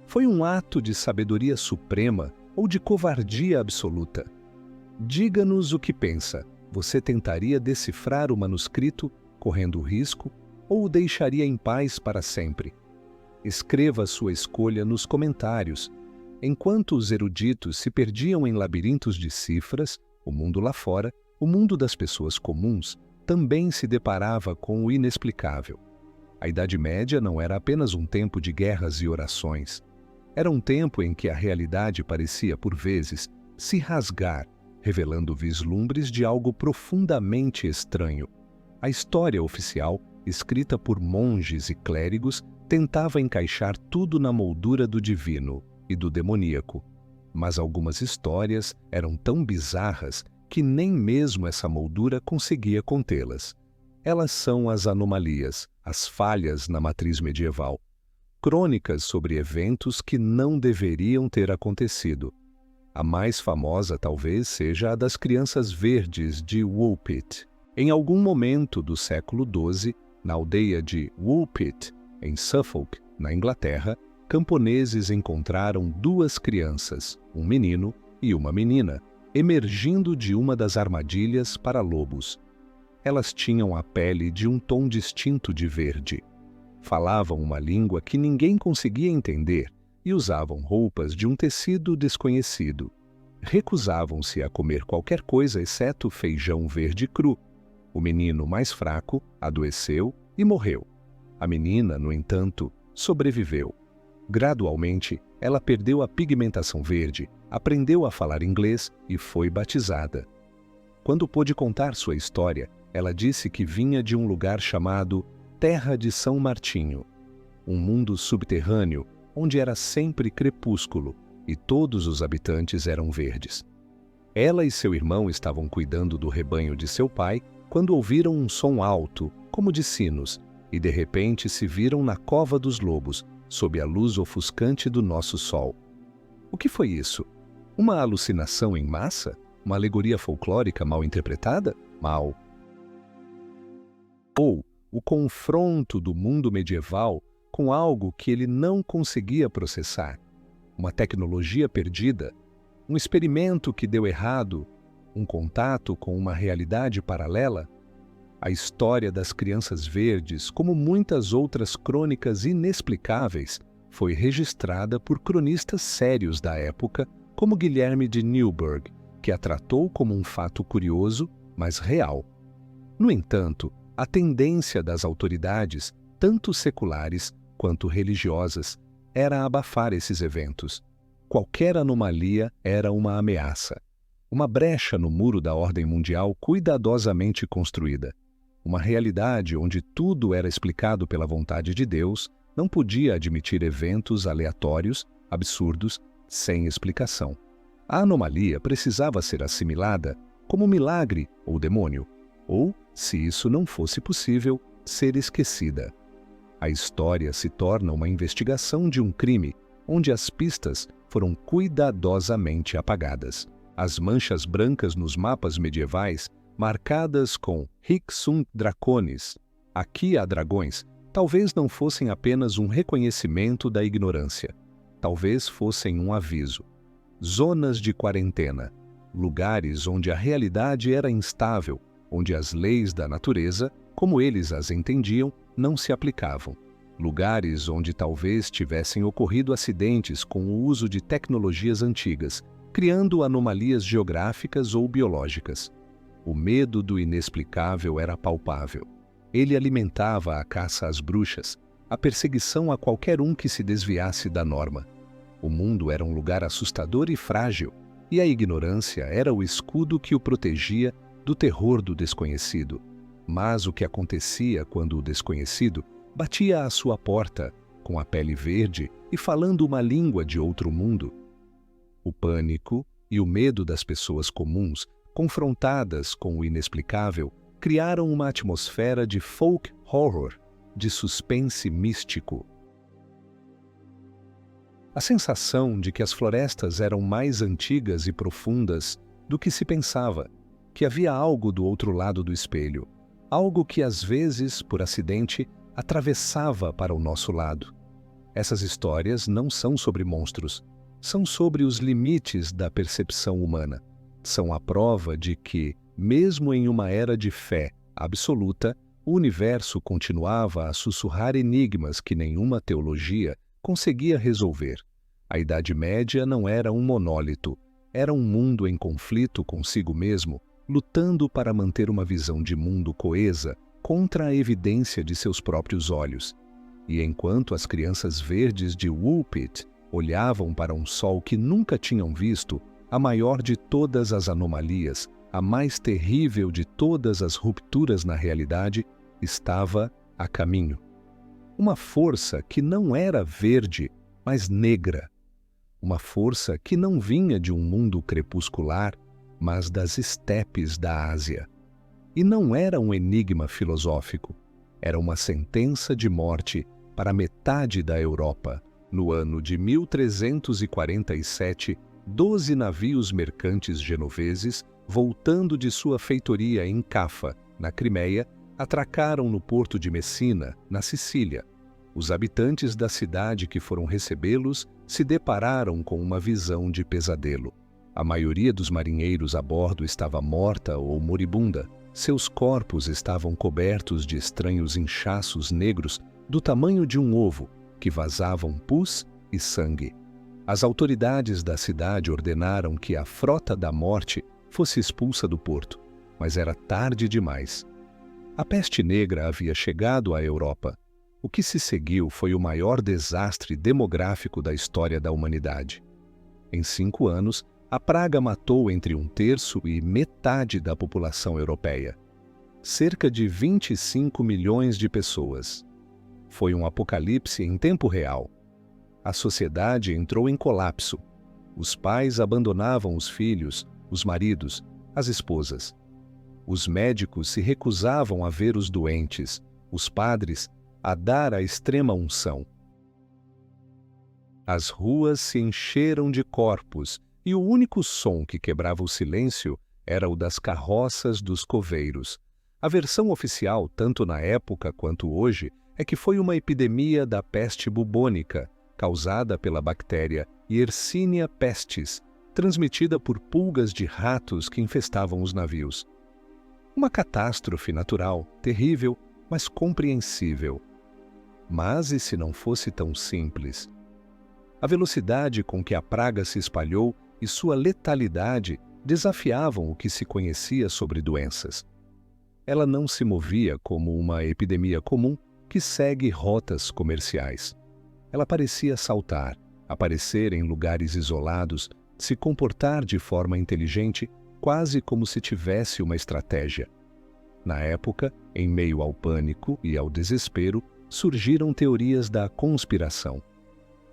A: Foi um ato de sabedoria suprema ou de covardia absoluta? Diga-nos o que pensa. Você tentaria decifrar o manuscrito, correndo o risco, ou o deixaria em paz para sempre? Escreva sua escolha nos comentários. Enquanto os eruditos se perdiam em labirintos de cifras, o mundo lá fora, o mundo das pessoas comuns, também se deparava com o inexplicável. A Idade Média não era apenas um tempo de guerras e orações. Era um tempo em que a realidade parecia, por vezes, se rasgar, revelando vislumbres de algo profundamente estranho. A história oficial escrita por monges e clérigos, tentava encaixar tudo na moldura do divino e do demoníaco. Mas algumas histórias eram tão bizarras que nem mesmo essa moldura conseguia contê-las. Elas são as anomalias, as falhas na matriz medieval. Crônicas sobre eventos que não deveriam ter acontecido. A mais famosa talvez seja a das crianças verdes de Woolpit. Em algum momento do século XII, na aldeia de Woolpit, em Suffolk, na Inglaterra, camponeses encontraram duas crianças, um menino e uma menina, emergindo de uma das armadilhas para lobos. Elas tinham a pele de um tom distinto de verde. Falavam uma língua que ninguém conseguia entender e usavam roupas de um tecido desconhecido. Recusavam-se a comer qualquer coisa exceto feijão verde cru. O menino, mais fraco, adoeceu e morreu. A menina, no entanto, sobreviveu. Gradualmente, ela perdeu a pigmentação verde, aprendeu a falar inglês e foi batizada. Quando pôde contar sua história, ela disse que vinha de um lugar chamado Terra de São Martinho, um mundo subterrâneo onde era sempre crepúsculo e todos os habitantes eram verdes. Ela e seu irmão estavam cuidando do rebanho de seu pai quando ouviram um som alto, como de sinos, e de repente se viram na cova dos lobos, sob a luz ofuscante do nosso sol. O que foi isso? Uma alucinação em massa? Uma alegoria folclórica mal interpretada? Mal. Ou o confronto do mundo medieval com algo que ele não conseguia processar? Uma tecnologia perdida? Um experimento que deu errado? Um contato com uma realidade paralela? A história das crianças verdes, como muitas outras crônicas inexplicáveis, foi registrada por cronistas sérios da época, como Guilherme de Newburgh, que a tratou como um fato curioso, mas real. No entanto, a tendência das autoridades, tanto seculares quanto religiosas, era abafar esses eventos. Qualquer anomalia era uma ameaça. Uma brecha no muro da ordem mundial cuidadosamente construída. Uma realidade onde tudo era explicado pela vontade de Deus não podia admitir eventos aleatórios, absurdos, sem explicação. A anomalia precisava ser assimilada como milagre ou demônio, ou, se isso não fosse possível, ser esquecida. A história se torna uma investigação de um crime onde as pistas foram cuidadosamente apagadas. As manchas brancas nos mapas medievais, marcadas com Hic sunt dracones, aqui há dragões, talvez não fossem apenas um reconhecimento da ignorância. Talvez fossem um aviso. Zonas de quarentena, lugares onde a realidade era instável, onde as leis da natureza, como eles as entendiam, não se aplicavam. Lugares onde talvez tivessem ocorrido acidentes com o uso de tecnologias antigas, criando anomalias geográficas ou biológicas. O medo do inexplicável era palpável. Ele alimentava a caça às bruxas, a perseguição a qualquer um que se desviasse da norma. O mundo era um lugar assustador e frágil, e a ignorância era o escudo que o protegia do terror do desconhecido. Mas o que acontecia quando o desconhecido batia à sua porta, com a pele verde e falando uma língua de outro mundo? O pânico e o medo das pessoas comuns, confrontadas com o inexplicável, criaram uma atmosfera de folk horror, de suspense místico. A sensação de que as florestas eram mais antigas e profundas do que se pensava, que havia algo do outro lado do espelho, algo que às vezes, por acidente, atravessava para o nosso lado. Essas histórias não são sobre monstros, são sobre os limites da percepção humana. São a prova de que, mesmo em uma era de fé absoluta, o universo continuava a sussurrar enigmas que nenhuma teologia conseguia resolver. A Idade Média não era um monólito, era um mundo em conflito consigo mesmo, lutando para manter uma visão de mundo coesa contra a evidência de seus próprios olhos. E enquanto as crianças verdes de Woolpit olhavam para um sol que nunca tinham visto, a maior de todas as anomalias, a mais terrível de todas as rupturas na realidade, estava a caminho. Uma força que não era verde, mas negra. Uma força que não vinha de um mundo crepuscular, mas das estepes da Ásia. E não era um enigma filosófico, era uma sentença de morte para metade da Europa. No ano de 1347, 12 navios mercantes genoveses, voltando de sua feitoria em Cafa, na Crimeia, atracaram no porto de Messina, na Sicília. Os habitantes da cidade que foram recebê-los se depararam com uma visão de pesadelo. A maioria dos marinheiros a bordo estava morta ou moribunda. Seus corpos estavam cobertos de estranhos inchaços negros do tamanho de um ovo, que vazavam pus e sangue. As autoridades da cidade ordenaram que a frota da morte fosse expulsa do porto, mas era tarde demais. A peste negra havia chegado à Europa. O que se seguiu foi o maior desastre demográfico da história da humanidade. Em 5 anos, a praga matou entre 1/3 e metade da população europeia. Cerca de 25 milhões de pessoas. Foi um apocalipse em tempo real. A sociedade entrou em colapso. Os pais abandonavam os filhos, os maridos, as esposas. Os médicos se recusavam a ver os doentes, os padres a dar a extrema unção. As ruas se encheram de corpos e o único som que quebrava o silêncio era o das carroças dos coveiros. A versão oficial, tanto na época quanto hoje, é que foi uma epidemia da peste bubônica, causada pela bactéria Yersinia pestis, transmitida por pulgas de ratos que infestavam os navios. Uma catástrofe natural, terrível, mas compreensível. Mas e se não fosse tão simples? A velocidade com que a praga se espalhou e sua letalidade desafiavam o que se conhecia sobre doenças. Ela não se movia como uma epidemia comum que segue rotas comerciais. Ela parecia saltar, aparecer em lugares isolados, se comportar de forma inteligente, quase como se tivesse uma estratégia. Na época, em meio ao pânico e ao desespero, surgiram teorias da conspiração.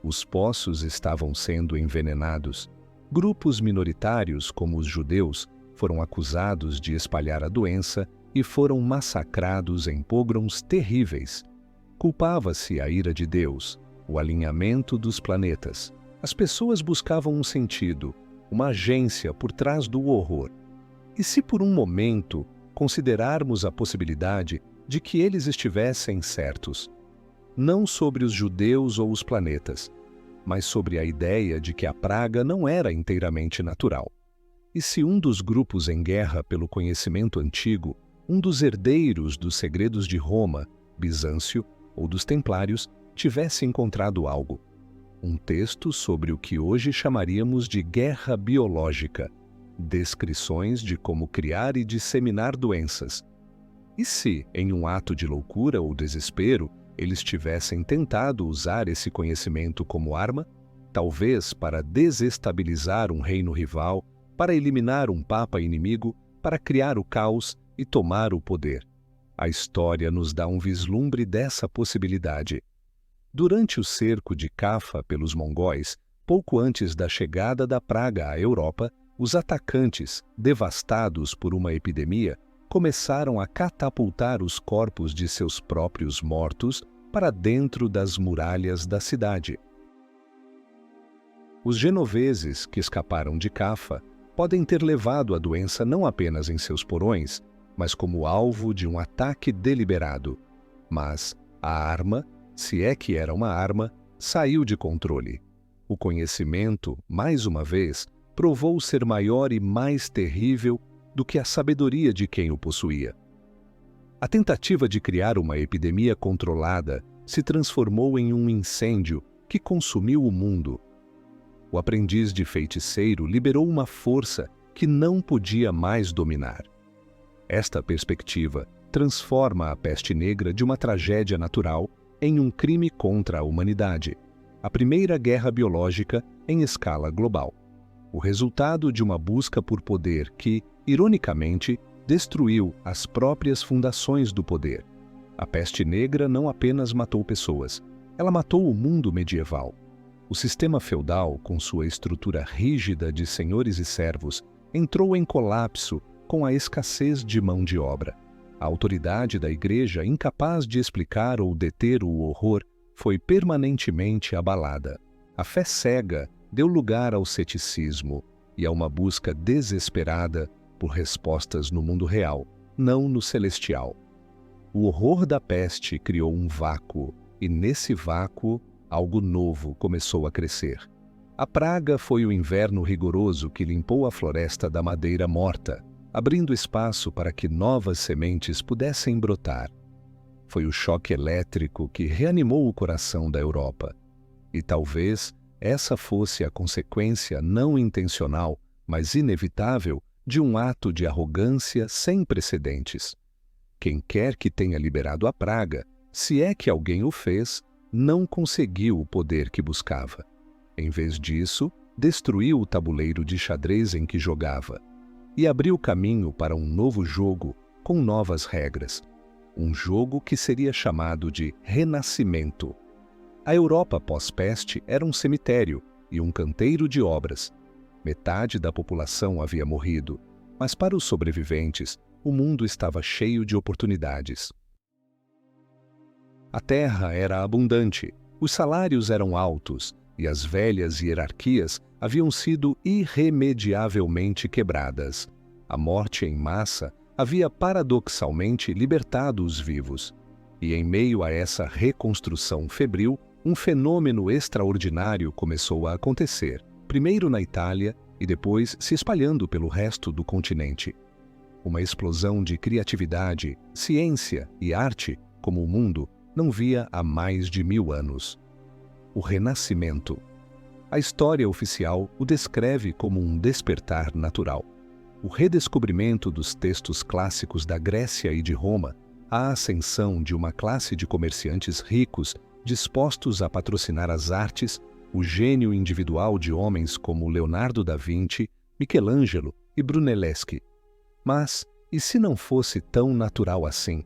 A: Os poços estavam sendo envenenados. Grupos minoritários, como os judeus, foram acusados de espalhar a doença e foram massacrados em pogroms terríveis. Culpava-se a ira de Deus, o alinhamento dos planetas. As pessoas buscavam um sentido, uma agência por trás do horror. E se por um momento considerarmos a possibilidade de que eles estivessem certos, não sobre os judeus ou os planetas, mas sobre a ideia de que a praga não era inteiramente natural? E se um dos grupos em guerra pelo conhecimento antigo, um dos herdeiros dos segredos de Roma, Bizâncio ou dos Templários, tivesse encontrado algo? Um texto sobre o que hoje chamaríamos de guerra biológica, descrições de como criar e disseminar doenças. E se, em um ato de loucura ou desespero, eles tivessem tentado usar esse conhecimento como arma, talvez para desestabilizar um reino rival, para eliminar um papa inimigo, para criar o caos e tomar o poder? A história nos dá um vislumbre dessa possibilidade. Durante o cerco de Cafa pelos mongóis, pouco antes da chegada da praga à Europa, os atacantes, devastados por uma epidemia, começaram a catapultar os corpos de seus próprios mortos para dentro das muralhas da cidade. Os genoveses que escaparam de Cafa podem ter levado a doença não apenas em seus porões, mas como alvo de um ataque deliberado. Mas a arma, se é que era uma arma, saiu de controle. O conhecimento, mais uma vez, provou ser maior e mais terrível do que a sabedoria de quem o possuía. A tentativa de criar uma epidemia controlada se transformou em um incêndio que consumiu o mundo. O aprendiz de feiticeiro liberou uma força que não podia mais dominar. Esta perspectiva transforma a peste negra de uma tragédia natural em um crime contra a humanidade, a primeira guerra biológica em escala global. O resultado de uma busca por poder que, ironicamente, destruiu as próprias fundações do poder. A peste negra não apenas matou pessoas, ela matou o mundo medieval. O sistema feudal, com sua estrutura rígida de senhores e servos, entrou em colapso com a escassez de mão de obra. A autoridade da Igreja, incapaz de explicar ou deter o horror, foi permanentemente abalada. A fé cega deu lugar ao ceticismo e a uma busca desesperada por respostas no mundo real, não no celestial. O horror da peste criou um vácuo, e nesse vácuo, algo novo começou a crescer. A praga foi o inverno rigoroso que limpou a floresta da madeira morta, abrindo espaço para que novas sementes pudessem brotar. Foi o choque elétrico que reanimou o coração da Europa. E talvez essa fosse a consequência não intencional, mas inevitável, de um ato de arrogância sem precedentes. Quem quer que tenha liberado a praga, se é que alguém o fez, não conseguiu o poder que buscava. Em vez disso, destruiu o tabuleiro de xadrez em que jogava e abriu caminho para um novo jogo com novas regras. Um jogo que seria chamado de Renascimento. A Europa pós-peste era um cemitério e um canteiro de obras. Metade da população havia morrido, mas para os sobreviventes, o mundo estava cheio de oportunidades. A terra era abundante, os salários eram altos e as velhas hierarquias haviam sido irremediavelmente quebradas. A morte em massa havia paradoxalmente libertado os vivos. E em meio a essa reconstrução febril, um fenômeno extraordinário começou a acontecer, primeiro na Itália e depois se espalhando pelo resto do continente. Uma explosão de criatividade, ciência e arte, como o mundo não via há mais de 1000 anos. O Renascimento. A história oficial o descreve como um despertar natural. O redescobrimento dos textos clássicos da Grécia e de Roma, a ascensão de uma classe de comerciantes ricos dispostos a patrocinar as artes, o gênio individual de homens como Leonardo da Vinci, Michelangelo e Brunelleschi. Mas, e se não fosse tão natural assim?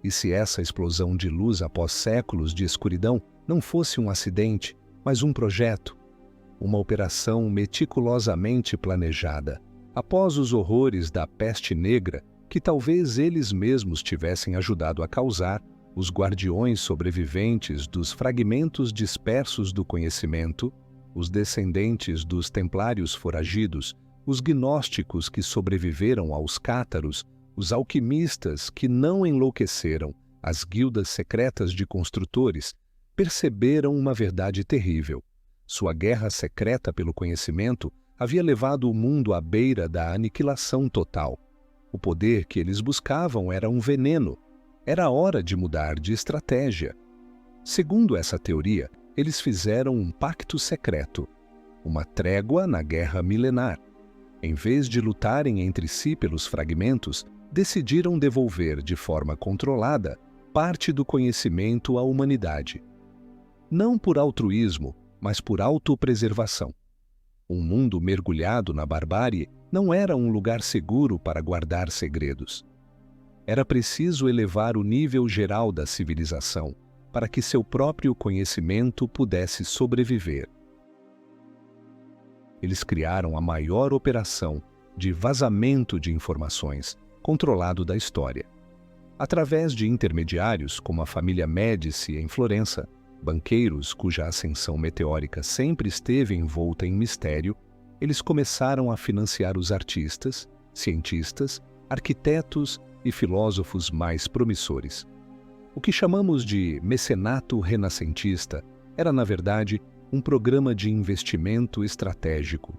A: E se essa explosão de luz após séculos de escuridão não fosse um acidente, mas um projeto? Uma operação meticulosamente planejada, após os horrores da peste negra, que talvez eles mesmos tivessem ajudado a causar, os guardiões sobreviventes dos fragmentos dispersos do conhecimento, os descendentes dos templários foragidos, os gnósticos que sobreviveram aos cátaros, os alquimistas que não enlouqueceram, as guildas secretas de construtores, perceberam uma verdade terrível. Sua guerra secreta pelo conhecimento havia levado o mundo à beira da aniquilação total. O poder que eles buscavam era um veneno. Era hora de mudar de estratégia. Segundo essa teoria, eles fizeram um pacto secreto, uma trégua na guerra milenar. Em vez de lutarem entre si pelos fragmentos, decidiram devolver de forma controlada parte do conhecimento à humanidade. Não por altruísmo, mas por autopreservação. Um mundo mergulhado na barbárie não era um lugar seguro para guardar segredos. Era preciso elevar o nível geral da civilização para que seu próprio conhecimento pudesse sobreviver. Eles criaram a maior operação de vazamento de informações controlado da história. Através de intermediários como a família Médici em Florença, banqueiros cuja ascensão meteórica sempre esteve envolta em mistério, eles começaram a financiar os artistas, cientistas, arquitetos e filósofos mais promissores. O que chamamos de mecenato renascentista era, na verdade, um programa de investimento estratégico.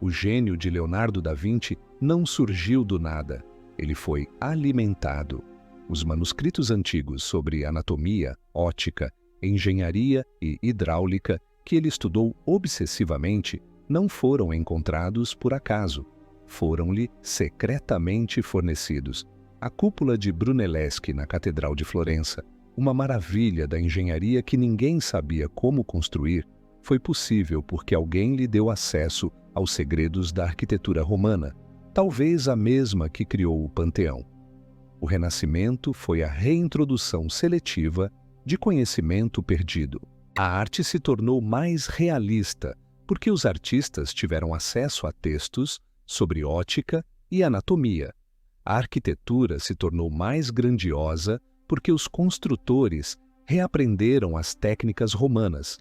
A: O gênio de Leonardo da Vinci não surgiu do nada, ele foi alimentado. Os manuscritos antigos sobre anatomia, ótica, engenharia e hidráulica que ele estudou obsessivamente não foram encontrados por acaso, foram-lhe secretamente fornecidos. A cúpula de Brunelleschi na Catedral de Florença, uma maravilha da engenharia que ninguém sabia como construir, foi possível porque alguém lhe deu acesso aos segredos da arquitetura romana, talvez a mesma que criou o Panteão. O Renascimento foi a reintrodução seletiva de conhecimento perdido. A arte se tornou mais realista porque os artistas tiveram acesso a textos sobre ótica e anatomia. A arquitetura se tornou mais grandiosa porque os construtores reaprenderam as técnicas romanas.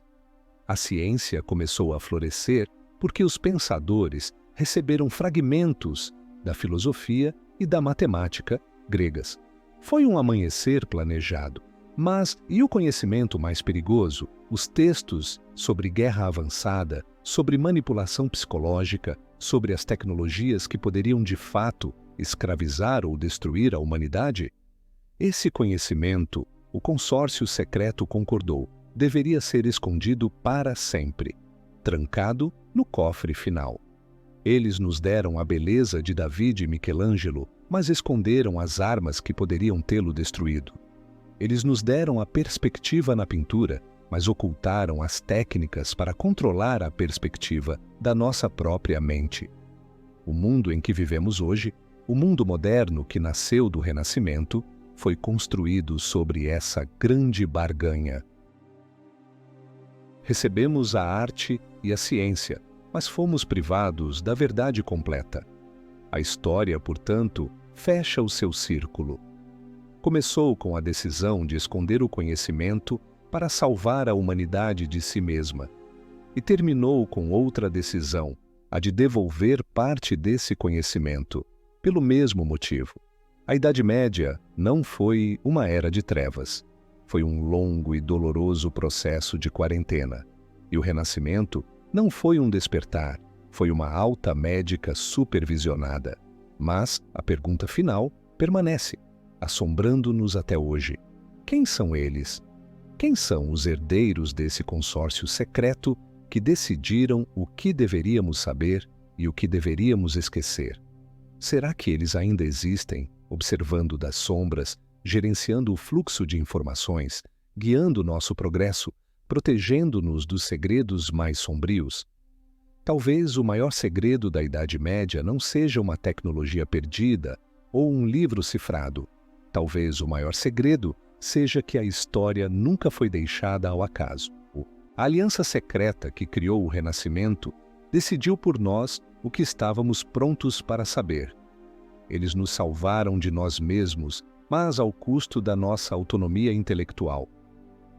A: A ciência começou a florescer porque os pensadores receberam fragmentos da filosofia e da matemática gregas. Foi um amanhecer planejado. Mas e o conhecimento mais perigoso? Os textos sobre guerra avançada, sobre manipulação psicológica, sobre as tecnologias que poderiam de fato escravizar ou destruir a humanidade? Esse conhecimento, o consórcio secreto concordou, deveria ser escondido para sempre, trancado no cofre final. Eles nos deram a beleza de Davi e Michelangelo, mas esconderam as armas que poderiam tê-lo destruído. Eles nos deram a perspectiva na pintura, mas ocultaram as técnicas para controlar a perspectiva da nossa própria mente. O mundo em que vivemos hoje, o mundo moderno que nasceu do Renascimento, foi construído sobre essa grande barganha. Recebemos a arte e a ciência, mas fomos privados da verdade completa. A história, portanto, fecha o seu círculo. Começou com a decisão de esconder o conhecimento para salvar a humanidade de si mesma, e terminou com outra decisão, a de devolver parte desse conhecimento, pelo mesmo motivo. A Idade Média não foi uma era de trevas, foi um longo e doloroso processo de quarentena. E o Renascimento não foi um despertar, foi uma alta médica supervisionada. Mas a pergunta final permanece, assombrando-nos até hoje. Quem são eles? Quem são os herdeiros desse consórcio secreto que decidiram o que deveríamos saber e o que deveríamos esquecer? Será que eles ainda existem, observando das sombras, gerenciando o fluxo de informações, guiando nosso progresso, protegendo-nos dos segredos mais sombrios? Talvez o maior segredo da Idade Média não seja uma tecnologia perdida ou um livro cifrado. Talvez o maior segredo seja que a história nunca foi deixada ao acaso. A aliança secreta que criou o Renascimento decidiu por nós o que estávamos prontos para saber. Eles nos salvaram de nós mesmos, mas ao custo da nossa autonomia intelectual.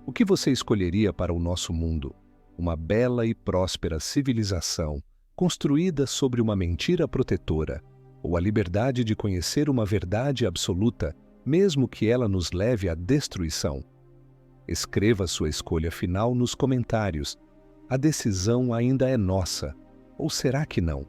A: O que você escolheria para o nosso mundo? Uma bela e próspera civilização, construída sobre uma mentira protetora, ou a liberdade de conhecer uma verdade absoluta, mesmo que ela nos leve à destruição? Escreva sua escolha final nos comentários. A decisão ainda é nossa, ou será que não?